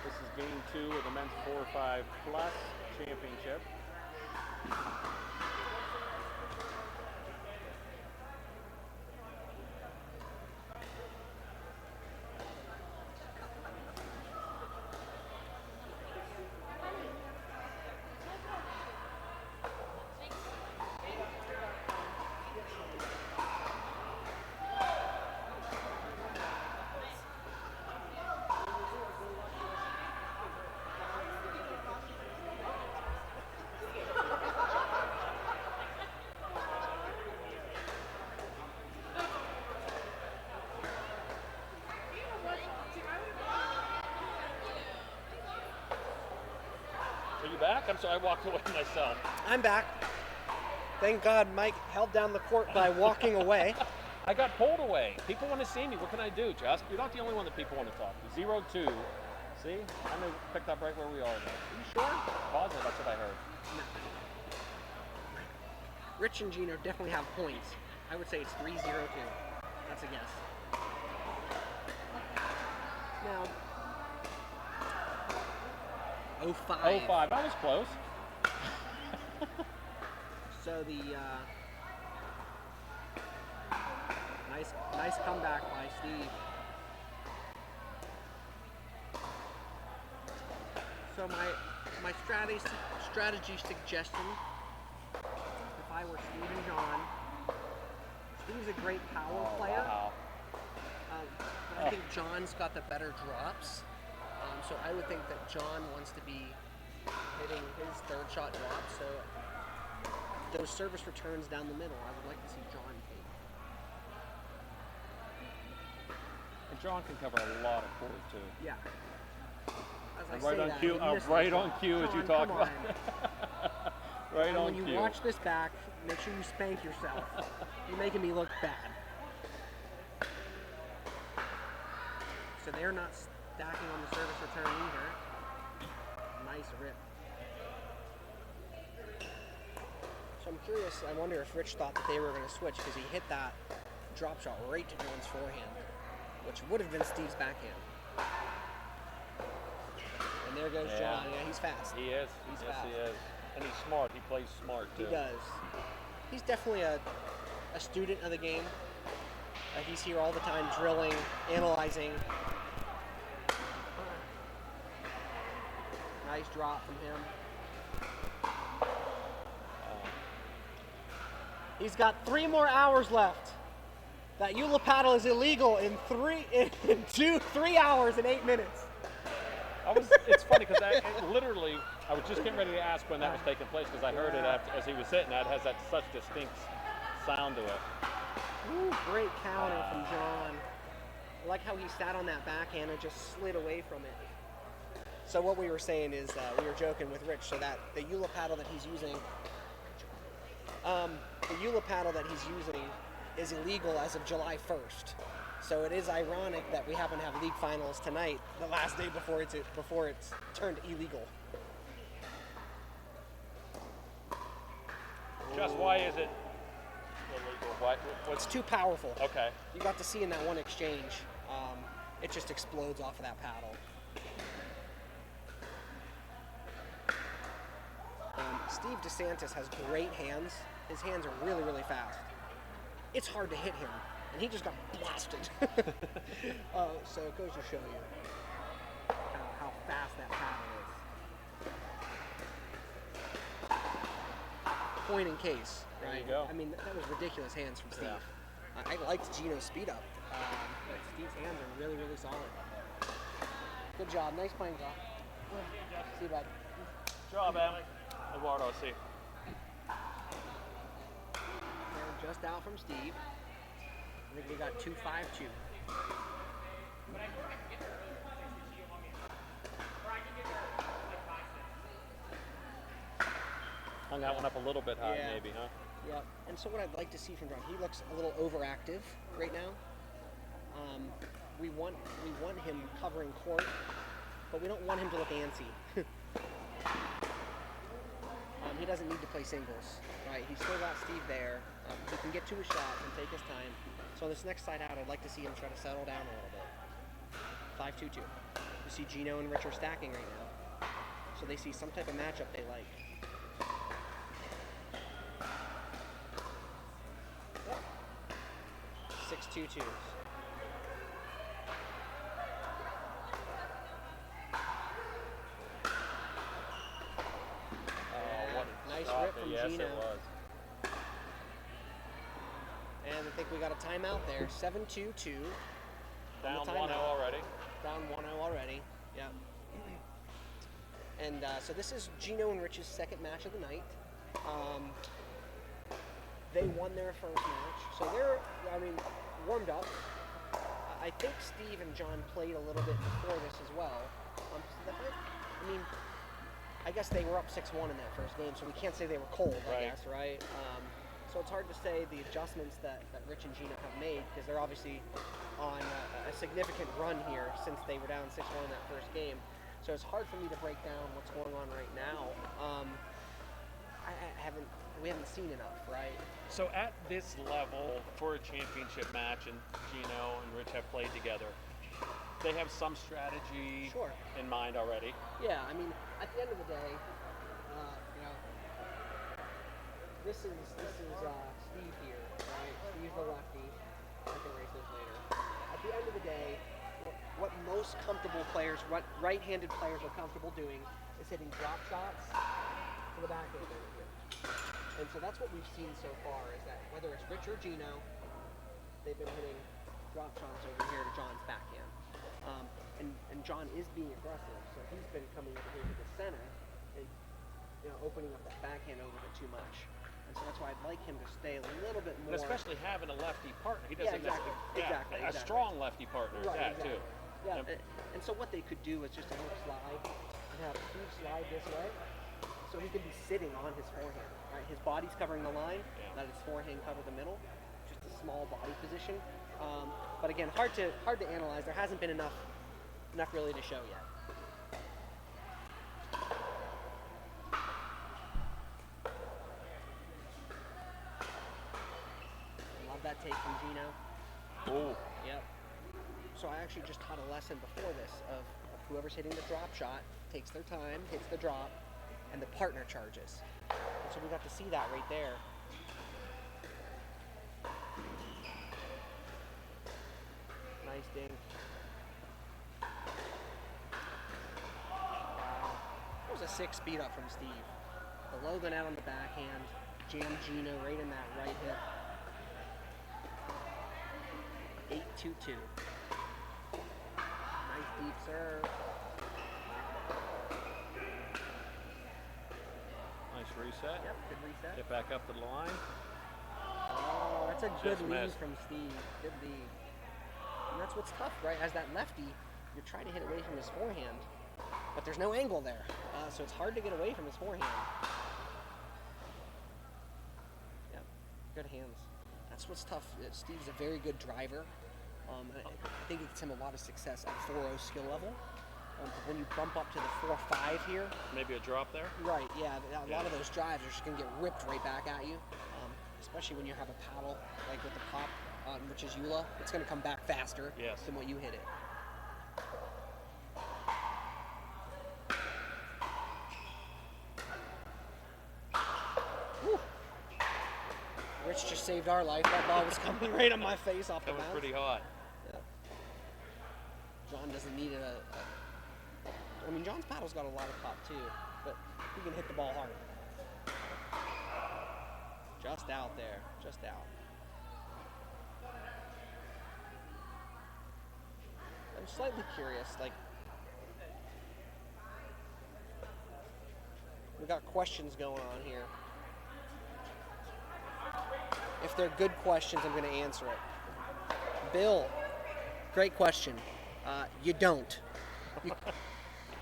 This is game 2 of the men's 4-5 plus championship. Are you back? I'm sorry, I walked away myself. I'm back. Thank God Mike held down the court by walking away. I got pulled away. People want to see me. What can I do, Just? You're not the only one that people want to talk to. 0-2. See? I know, picked up right where we are now. You sure? Positive, that's what I heard. Rich and Gino definitely have points. I would say it's 3-0-2. That's a guess. Now, 05. 05. I was close. So the nice comeback by Steve. So my strategy suggestion, if I were Steve and John, Steve's a great power player. Wow. But I think John's got the better drops. So I would think that John wants to be hitting his third shot drop. So those service returns down the middle, I would like to see John take. And John can cover a lot of court too. Yeah. As I And say right on that, cue. he misses. Right on cue as you John, talk come about. on. Right And on when you cue. watch this back, make sure you spank yourself. You're making me look bad. So they're not stacking on the service return either. Nice rip. So I'm curious, I wonder if Rich thought that they were going to switch because he hit that drop shot right to John's forehand, which would have been Steve's backhand. And there goes Yeah. John. Yeah, he's fast. He is. He's yes, fast. he is. And he's smart. He plays smart too. He does. He's definitely a student of the game. He's here all the time drilling, analyzing. Nice drop from him. He's got 3 more hours left. That Eula paddle is illegal in 3 hours and 8 minutes. It's funny because literally, I was just getting ready to ask when that was taking place because I heard it after, as he was hitting that. It has that such distinct sound to it. Ooh, great counter from John. I like how he sat on that backhand and just slid away from it. So what we were saying is, we were joking with Rich, so that the Eula paddle that he's using, is illegal as of July 1st. So it is ironic that we happen to have league finals tonight, the last day before it's turned illegal. Just why is it illegal? It's too powerful. Okay. You got to see in that one exchange, it just explodes off of that paddle. Steve DeSantis has great hands. His hands are really, really fast. It's hard to hit him, and he just got blasted. So it goes to show you how fast that paddle is. Point in case, right? There you go. I mean, that was ridiculous hands from Steve. Yeah. I liked Gino's speed up. But Steve's hands are really, really solid. Good job. Nice playing, John. See you, bud. Good job, man. Eduardo, see. They're just out from Steve. I think we got 2-5-2. Hung that one up a little bit high, Yeah. maybe, huh? Yep. And so what I'd like to see from John, he looks a little overactive right now. We want him covering court, but we don't want him to look antsy. He doesn't need to play singles, right? He's still got Steve there. He can get to his shots and take his time. So on this next side out, I'd like to see him try to settle down a little bit. 5-2-2. You see Gino and Rich are stacking right now. So they see some type of matchup they like. 6-2-2s. Nice rip from yes, Gino. it was. And I think we got a timeout there. 7-2-2. Down the 1-0 timeout. already. Down 1-0 already. Yep. And so this is Gino and Rich's second match of the night. They won their first match. So they're, warmed up. I think Steve and John played a little bit before this as well. I guess they were up 6-1 in that first game, so we can't say they were cold, I Right. guess, right? So it's hard to say the adjustments that Rich and Gino have made, because they're obviously on a significant run here since they were down 6-1 in that first game. So it's hard for me to break down what's going on right now. We haven't seen enough, right? So at this level, for a championship match, and Gino and Rich have played together, they have some strategy Sure. in mind already. Yeah, at the end of the day, this is Steve here, right? Steve's the lefty. I can erase this later. At the end of the day, what most comfortable players, what right-handed players are comfortable doing, is hitting drop shots to the backhand over here. And so that's what we've seen so far, is that whether it's Rich or Gino, they've been hitting drop shots over here to John's backhand. And John is being aggressive, so he's been coming over here to the center and opening up that backhand over bit too much. And so that's why I'd like him to stay a little bit more. And especially having a lefty partner. He Yeah, doesn't exactly. necessarily. Exactly. A strong lefty partner Right, at that, exactly. too. Yeah, And- and so what they could do is just a little slide and have Steve slide this way, so he could be sitting on his forehand. Right, his body's covering the line, let his forehand cover the middle. Just a small body position. But again, hard to analyze. There hasn't been enough really to show yet. Love that take from Gino. Oh, Yep. So I actually just taught a lesson before this of whoever's hitting the drop shot takes their time, hits the drop, and the partner charges. And so we got to see that right there. Nice dink. Wow. That was a 6 speed up from Steve. Below the net on the backhand. Jam Gino right in that right hip. 8-2-2. Nice deep serve. nice reset. Yep, good reset. Get back up to the line. Oh, that's a good Just lead missed. from Steve. Good lead. And that's what's tough, right? As that lefty, you're trying to hit away from his forehand, but there's no angle there. So it's hard to get away from his forehand. Yep, good hands. That's what's tough. Steve's a very good driver. I think it gets him a lot of success at 4-0 skill level. But when you bump up to the 4-5 here, Maybe a drop there. right, yeah, a lot of those drives are just going to get ripped right back at you, especially when you have a paddle, like with the pop on Rich's Eula. It's going to come back faster Yes. than what you hit it. Whew. Rich just saved our life. That ball was coming right on my face off the That was bounce. pretty hot. Yeah. John doesn't need John's paddle's got a lot of pop too, but he can hit the ball hard. Just out there, just out. I'm slightly curious, we got questions going on here. If they're good questions, I'm going to answer it. Bill, great question. You don't.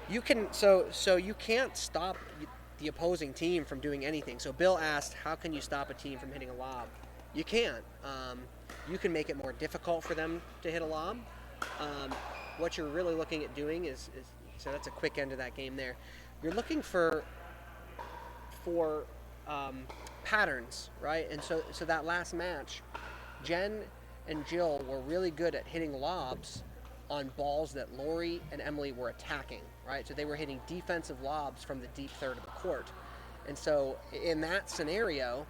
You can, so you can't stop. the opposing team from doing anything. So Bill asked, how can you stop a team from hitting a lob? You can't. You can make it more difficult for them to hit a lob. What you're really looking at doing is so that's a quick end of that game there. You're looking for patterns, right? And so that last match, Jen and Jill were really good at hitting lobs on balls that Lori and Emily were attacking, right? So they were hitting defensive lobs from the deep third of the court. And so in that scenario,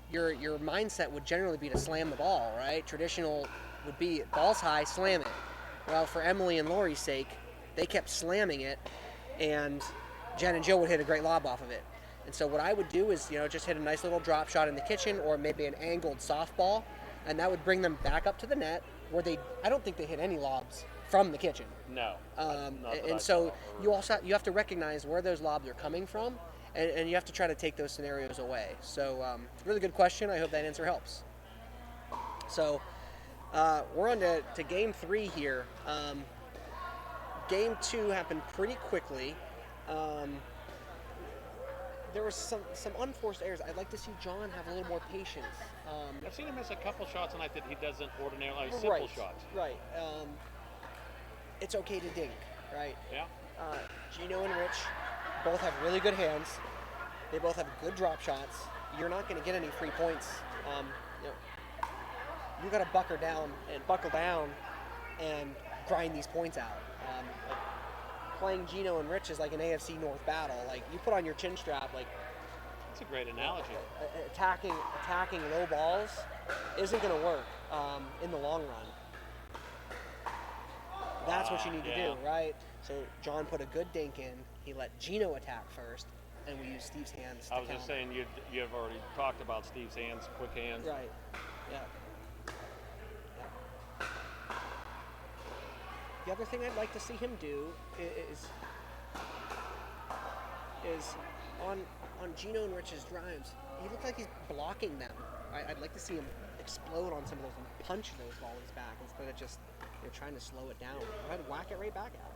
your mindset would generally be to slam the ball, right? Traditional would be balls high, slam it. Well, for Emily and Lori's sake, they kept slamming it, and Jen and Jill would hit a great lob off of it. And so what I would do is, just hit a nice little drop shot in the kitchen, or maybe an angled softball, and that would bring them back up to the net, where I don't think they hit any lobs from the kitchen. No. And so you have to recognize where those lobs are coming from, and you have to try to take those scenarios away. So really good question. I hope that answer helps. So we're on to game 3 here. Game 2 happened pretty quickly. There was some unforced errors. I'd like to see John have a little more patience. I've seen him miss a couple shots tonight that he doesn't ordinarily, simple shots. Right. It's okay to dink, right? Yeah. Gino and Rich both have really good hands. They both have good drop shots. You're not going to get any free points. You got to buckle down and grind these points out. Playing Gino and Rich is like an AFC North battle. Like, you put on your chin strap, like, That's a great analogy. attacking low balls isn't going to work in the long run. That's what you need to do, right? So John put a good dink in. He let Gino attack first, and we used Steve's hands to I was just saying, you've already talked about Steve's hands, quick hands. Right. Yeah. The other thing I'd like to see him do is on Gino and Rich's drives, he looks like he's blocking them. I'd like to see him explode on some of those and punch those volleys back instead of just trying to slow it down. Go ahead and whack it right back at him.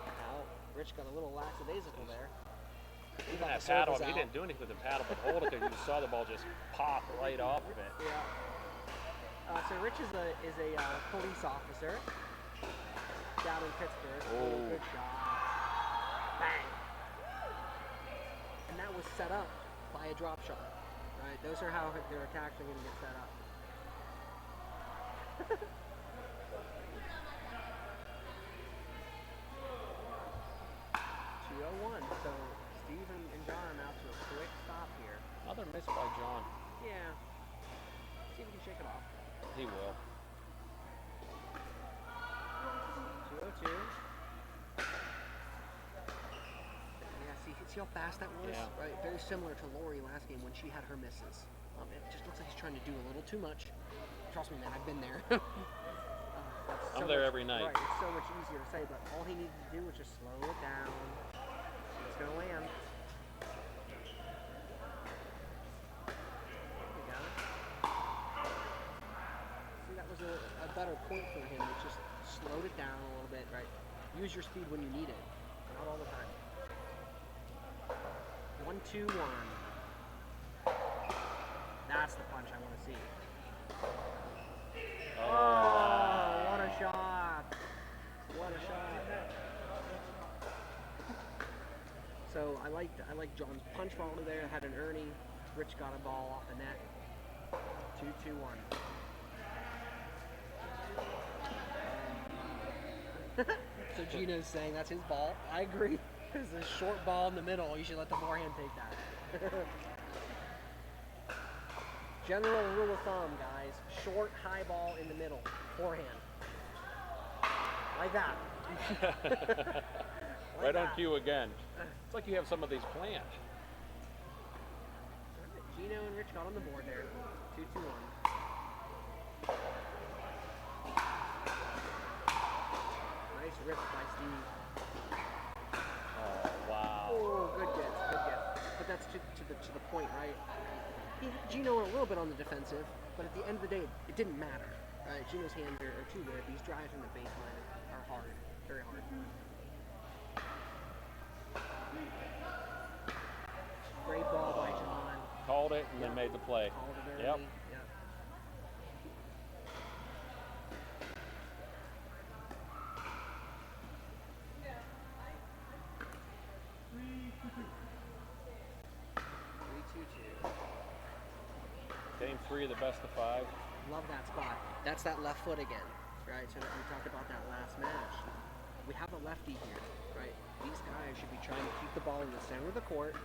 Now, Rich got a little lackadaisical there. Even that paddle, he didn't do anything with the paddle, but hold it there, you saw the ball just pop right off of it. Yeah. So Rich is a police officer down in Pittsburgh. Oh. Good shot. Bang. And that was set up by a drop shot. Right? Those are how their attacks are going to get set up. 2:01. So Steve and John are now to a quick stop here. Another miss by John. Yeah. See if he can shake it off. He will. 2:02. Yeah, see how fast that was? Yeah. Right, very similar to Lori last game when she had her misses. It just looks like he's trying to do a little too much. Trust me, man, I've been there. I'm there every night. Right, it's so much easier to say, but all he needed to do was just slow it down. It's gonna land. We got it. See, that was a better point for him. It just slowed it down a little bit, right? Use your speed when you need it, not all the time. 1-2-1. That's the punch I want to see. Oh, what a shot! What a shot! So I liked John's punch volley there. Had an Ernie. Rich got a ball off the net. 2-2-1. So Gino's saying that's his ball. I agree. It's a short ball in the middle. You should let the forehand take that. General rule of thumb, guys. Short, high ball in the middle. Forehand. Like that. Right on cue again. It's like you have some of these planned. Gino and Rich got on the board there. 2-2-1. Nice rip by Steve. Oh, wow. Oh, good get. But that's to the point, right? He hit Gino a little bit on the defensive, but at the end of the day, it didn't matter. Gino's hands are too good. These drives from the baseline are hard, very hard. Great ball by John. Called it and then made the play. Called it early. Yep. Yep. Game 3 of the best of 5. Love that spot. That's that left foot again, right? So that we talked about that last match. We have a lefty here, right? These guys should be trying to keep the ball in the center of the court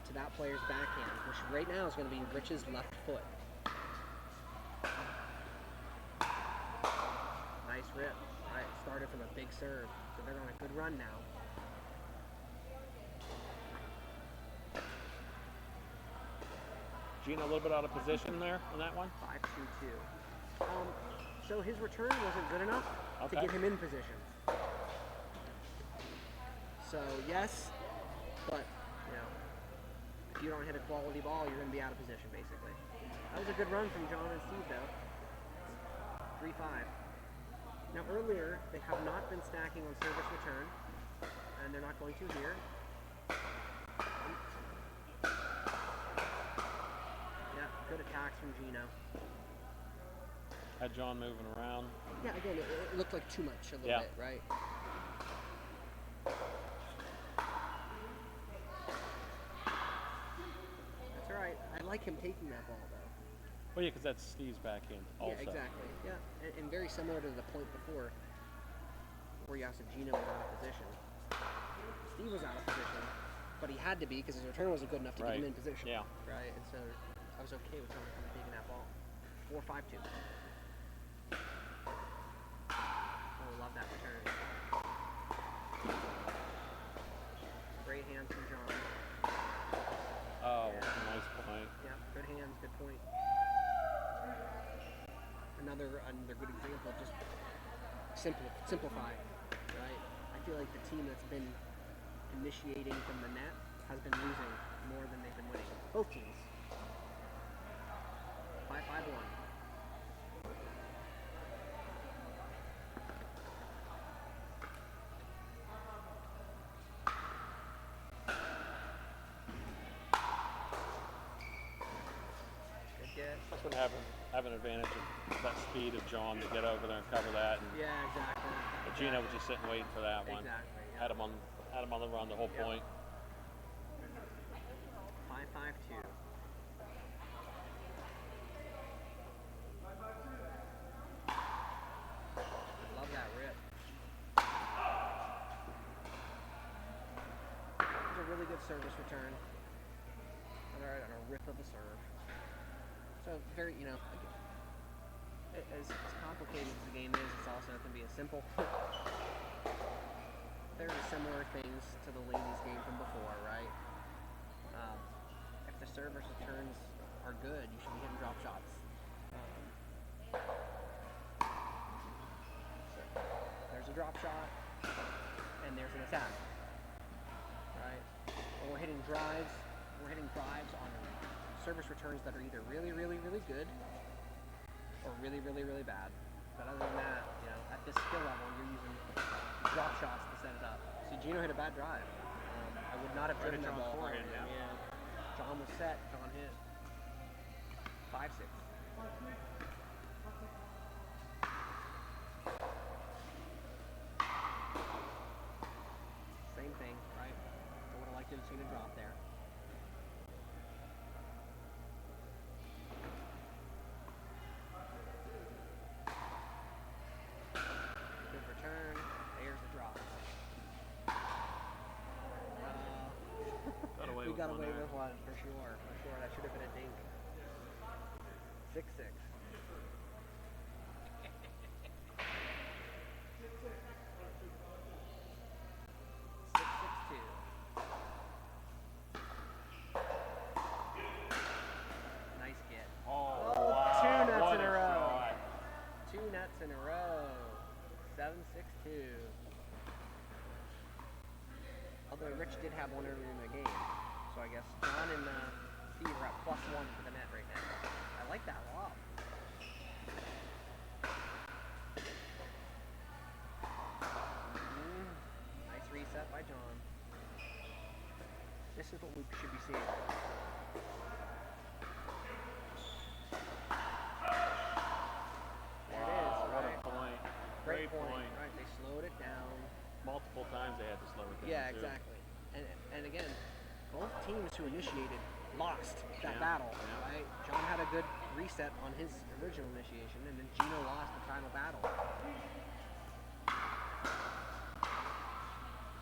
to that player's backhand, which right now is going to be Rich's left foot. Nice rip. Right, started from a big serve, so they're on a good run now. Gino a little bit out of position there on that one. 5-2-2. So his return wasn't good enough to get him in position. So yes, but you know, if you don't hit a quality ball, you're going to be out of position basically. That was a good run from John and Steve though. 3-5. Now earlier, they have not been stacking on service return, and they're not going to here. Yeah, good attacks from Gino. Had John moving around. Yeah, again, it looked like too much a little bit, right? That's all right. I like him taking that ball, though. Well, yeah, because that's Steve's backhand also. Yeah, exactly. Yeah, and very similar to the point before, where you asked if Gino was out of position. Steve was out of position, but he had to be because his return wasn't good enough to get him in position. Yeah. Right, and so I was okay with John kind of taking that ball. 4-5-2. Oh, love that return. Great hands from John. Oh, Yeah. nice point. Yeah, good hands, good point. Another good example of just simplify, right? I feel like the team that's been initiating from the net has been losing more than they've been winning. Both teams. 5-5-1. Good get. That's what have an advantage of that speed of John to get over there and cover that. And Yeah, exactly. but Gino was just sitting waiting for that one. Exactly. Yeah. Had him on the run the whole Yep. point. 5-5-2. Love that rip. It was a really good service return. Alright, on a rip of a serve. So very, as complicated as the game is, it's also can be as simple. Very similar things to the ladies' game from before, right? If the service returns are good, you should be hitting drop shots. So there's a drop shot, and there's an attack, right? When we're hitting drives on service returns that are either really, really, really good or really, really, really bad. But other than that, at this skill level, you're using drop shots to set it up. See, Gino hit a bad drive. I would not have driven that ball hard. Yeah. John was set. John hit. 5-6. Same thing, right? I would have liked to have seen a drop there. Good return. There's the drop. We got away with one for sure. That should have been a dink. 6-6. Nice get. Oh, wow. Two nuts What in a row. shot. 2 nuts in a row. 7-6-2. Although Rich did have one earlier in the game. So I guess John and Steve are at +1 for the net right now. I like that lob. This is what we should be seeing. There it is. What Right. a point. Great point. Right. They slowed it down. Multiple times they had to slow it down. Yeah, too. exactly. And again, both teams who initiated lost that battle. Yeah. Right. John had a good reset on his original initiation, and then Gino lost the final battle.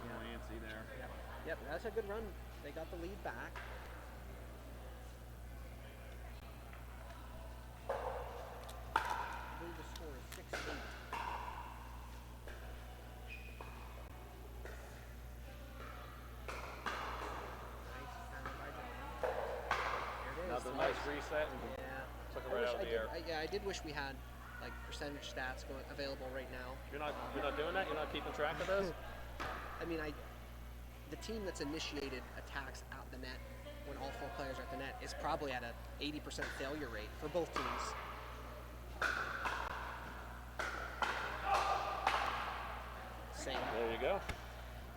Buoyancy there. Yep, that's a good run. They got the lead back. I believe the score is 6-8. Nice foul by John. There it is. Another nice reset and Yeah. took it right out of the air. I did wish we had like percentage stats available right now. You're not doing that? You're not keeping track of those? I mean, the team that's initiated attacks out the net when all 4 players are at the net is probably at a 80% failure rate for both teams. Same. There you go.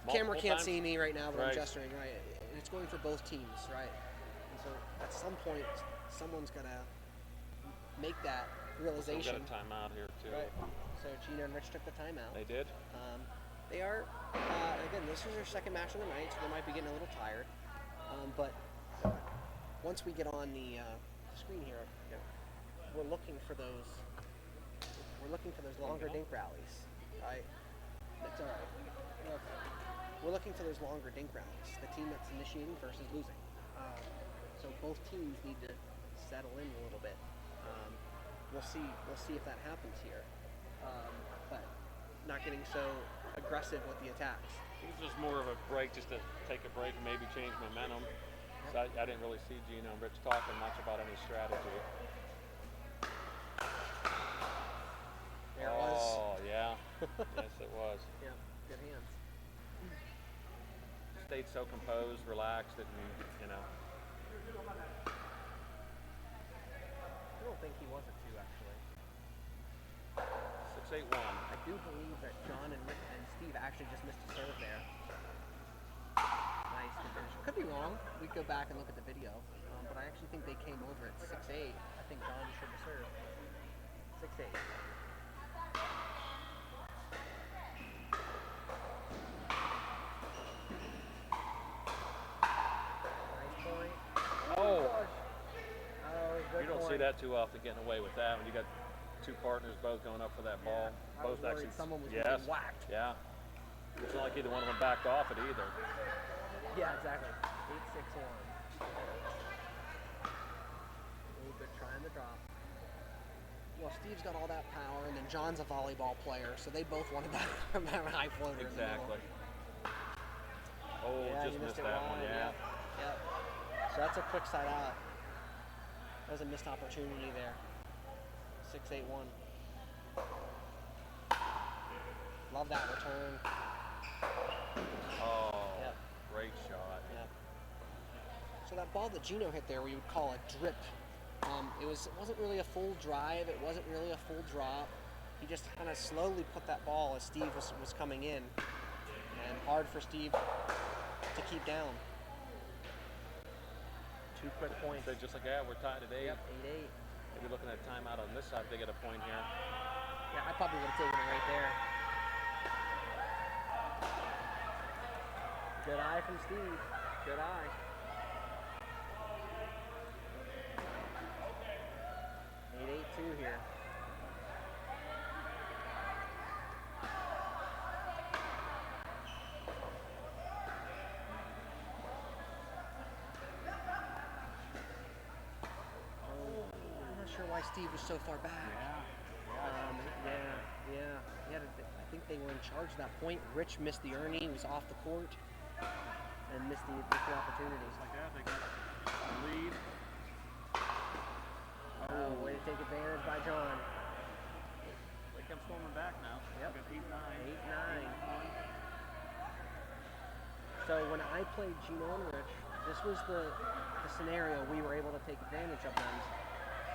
Camera Multiple can't times. see me right now, but I'm Right. gesturing, right? And it's going for both teams, right? And so at some point, someone's gonna make that Still got realization. a timeout here too. Right. So Gino and Rich took the timeout. They did. They are, again, this is their second match of the night, so they might be getting a little tired. But once we get on the screen here, we're looking for those. We're looking for those longer dink rallies, right? That's all right. We're looking for those longer dink rallies. The team that's initiating versus losing. So both teams need to settle in a little bit. We'll see if that happens here. But not getting so aggressive with the attacks. It was just more of a break, just to take a break and maybe change momentum. So I didn't really see Gino and Rich talking much about any strategy. There it was. Oh, yeah. Yes, it was. Yeah, good hands. Stayed so composed, relaxed, and, I don't think he was a 2, actually. 6-8-1. I do believe that John and Rick and Steve actually just missed a serve there. Nice definition. Could be wrong. We could go back and look at the video. But I actually think they came over at 6-8. I think John should have served. 6-8. Nice point. Oh! Good You don't see point. that too often, getting away with that when you got 2 partners both going up for that ball. I was Both worried actually. someone was yes. gonna get whacked. Yeah. It's not like either one of them backed off it either. Yeah, exactly. 8-6-1. Ooh, good try on the drop. Well, Steve's got all that power, and then John's a volleyball player, so they both wanted that high floater in the middle. Exactly. Oh, Yeah, just you missed it that one, wide, yeah. Yep. So that's a quick side out. That was a missed opportunity there. 6-8-1. Love that return. Oh, Yep. great shot. Yep. So that ball that Gino hit there, we would call a drip. It wasn't really a full drive. It wasn't really a full drop. He just kind of slowly put that ball as Steve was coming in, and hard for Steve to keep down. 2 quick points. So just like that, we're tied at 8. Yep, 8-8. Maybe looking at timeout on this side, they get a point here. Yeah, I probably would have taken it right there. Good eye from Steve. Good eye. 8-8-2 here. I'm not sure why Steve was so far back. Yeah. I think they were in charge at that point. Rich missed the Ernie. He was off the court and missed the opportunities. Like that, they got a lead. Oh, way to take advantage by John. They come storming back now. Yep. Got 8-9. 8-9. So when I played Gino and Rich, this was the scenario we were able to take advantage of them.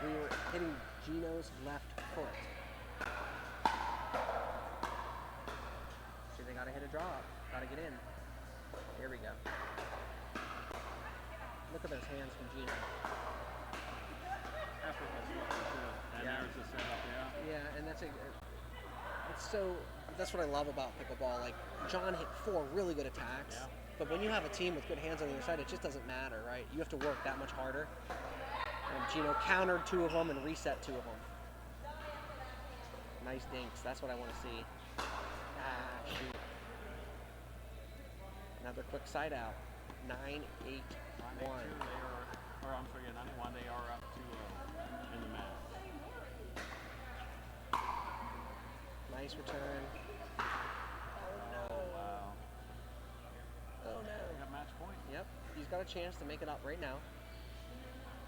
We were hitting Gino's left foot. See, they gotta hit a drop. Gotta get in. Here we go. Look at those hands from Gino. Effortless looking too. And Yeah. there's the setup, yeah. Yeah, and that's what I love about pickleball. Like, John hit 4 really good attacks, Yeah. but when you have a team with good hands on the other side, it just doesn't matter, right? You have to work that much harder. And Gino countered 2 of them and reset 2 of them. Nice dinks. That's what I want to see. Ah, shoot. Another quick side out. 9-8-1. 9-8-2, they are, or I'm sorry, 9-1, they are up to in the match. Nice return. Oh no. Wow. Oh no. We got match point. Yep. He's got a chance to make it up right now.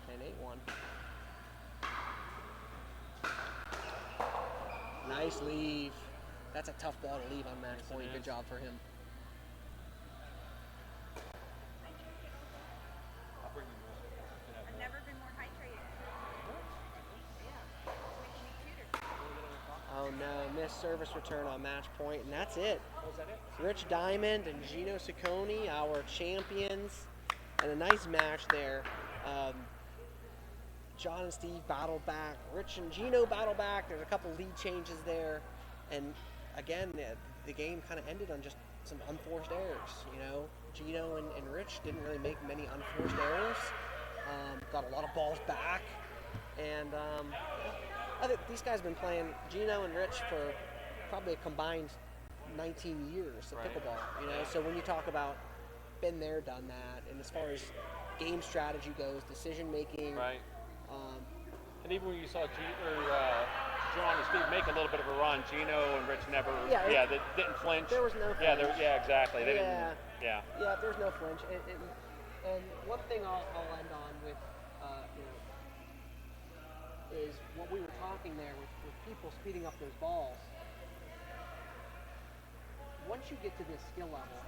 10-8-1. Nice leave. That's a tough ball to leave on match Yes, it point. Good is. job for him. I'll bring you more. I've never been more hydrated. Yeah. It's making me cuter. Oh no, missed service return on match point, and that's it. Oh, is that it? Rich Diamond and Gino Ciccone, our champions, and a nice match there. John and Steve battled back. Rich and Gino battled back. There's a couple lead changes there, and again, the game kind of ended on just some unforced errors. You know, Gino and Rich didn't really make many unforced errors. Got a lot of balls back, and I think these guys have been playing, Gino and Rich, for probably a combined 19 years of Right. pickleball. You know, so when you talk about been there, done that, and as far as game strategy goes, decision making. Right. And even when you saw John and Steve make a little bit of a run, Gino and Rich never, Yeah, they didn't flinch. There was no Yeah, flinch. exactly. They Yeah. didn't. Yeah. Yeah, there's no flinch. And one thing I'll end on with, is what we were talking there with people speeding up those balls. Once you get to this skill level,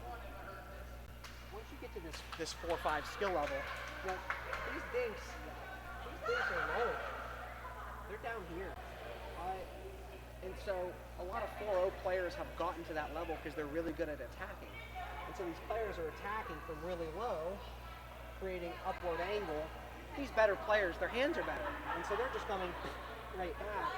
once you get to this 4-5 skill level, well, these dinks are low. They're down here. And so a lot of 4-0 players have gotten to that level because they're really good at attacking. And so these players are attacking from really low, creating upward angle. These better players, their hands are better. And so they're just coming right back.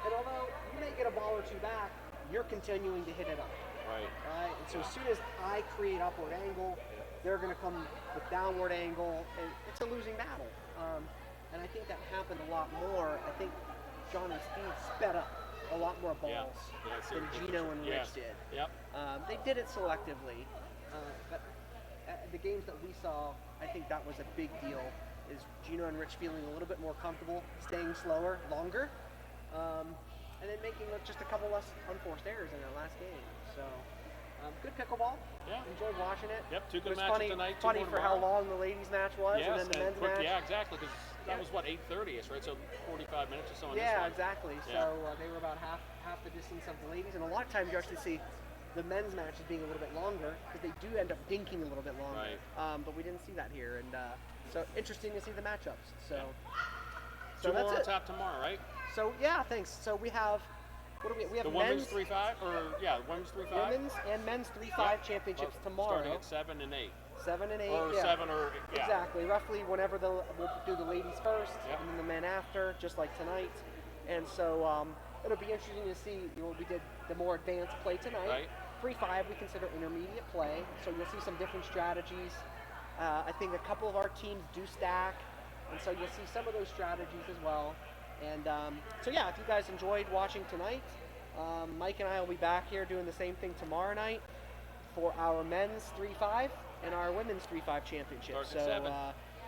And although you may get a ball or 2 back, you're continuing to hit it up. Right. Right? And so as soon as I create upward angle, they're going to come with downward angle, and it's a losing battle. And I think that happened a lot more. I think John and Steve sped up a lot more Yeah. balls That's than it. Gino and Yes. Rich did. Yep. They did it selectively, but the games that we saw, I think that was a big deal, is Gino and Rich feeling a little bit more comfortable, staying slower, longer, and then making just a couple less unforced errors in their last game. So, good pickleball. Yeah. Enjoyed watching it. Yep, 2 good It was matches funny, tonight. 2 funny more for how tomorrow. long the ladies' match was, Yes, and then the men's quick, match. yeah, exactly, because that Yeah. was what 8:30ish, right? So 45 minutes or so on this Yeah, one. exactly. Yeah. So they were about half the distance of the ladies, and a lot of times you actually see the men's matches being a little bit longer because they do end up dinking a little bit longer. Right. But we didn't see that here, and so interesting to see the matchups. So, Yeah. so 2 more that's on it. top tomorrow, right? So yeah, thanks. So we have what do we have? We have The men's, women's 3-5, or yeah, women's 3-5. women's and men's 3-5 championships tomorrow. Starting at 7 and 8, 7 and 8. or yeah. 7 or yeah. Exactly. Roughly whenever we'll do the ladies first, Yep. and then the men after, just like tonight. And so it'll be interesting to see. We did the more advanced play tonight. Right. 3-5 we consider intermediate play, so you'll see some different strategies. I think a couple of our teams do stack, and so you'll see some of those strategies as well. And so yeah, if you guys enjoyed watching tonight, Mike and I will be back here doing the same thing tomorrow night for our men's 3-5 and our women's 3-5 championship. Starts So at 7.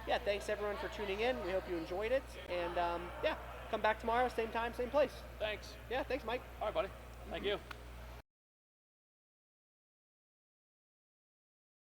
yeah, thanks everyone for tuning in. We hope you enjoyed it, and yeah, come back tomorrow, same time, same place. Thanks. Yeah, thanks, Mike. All right, buddy. Thank you.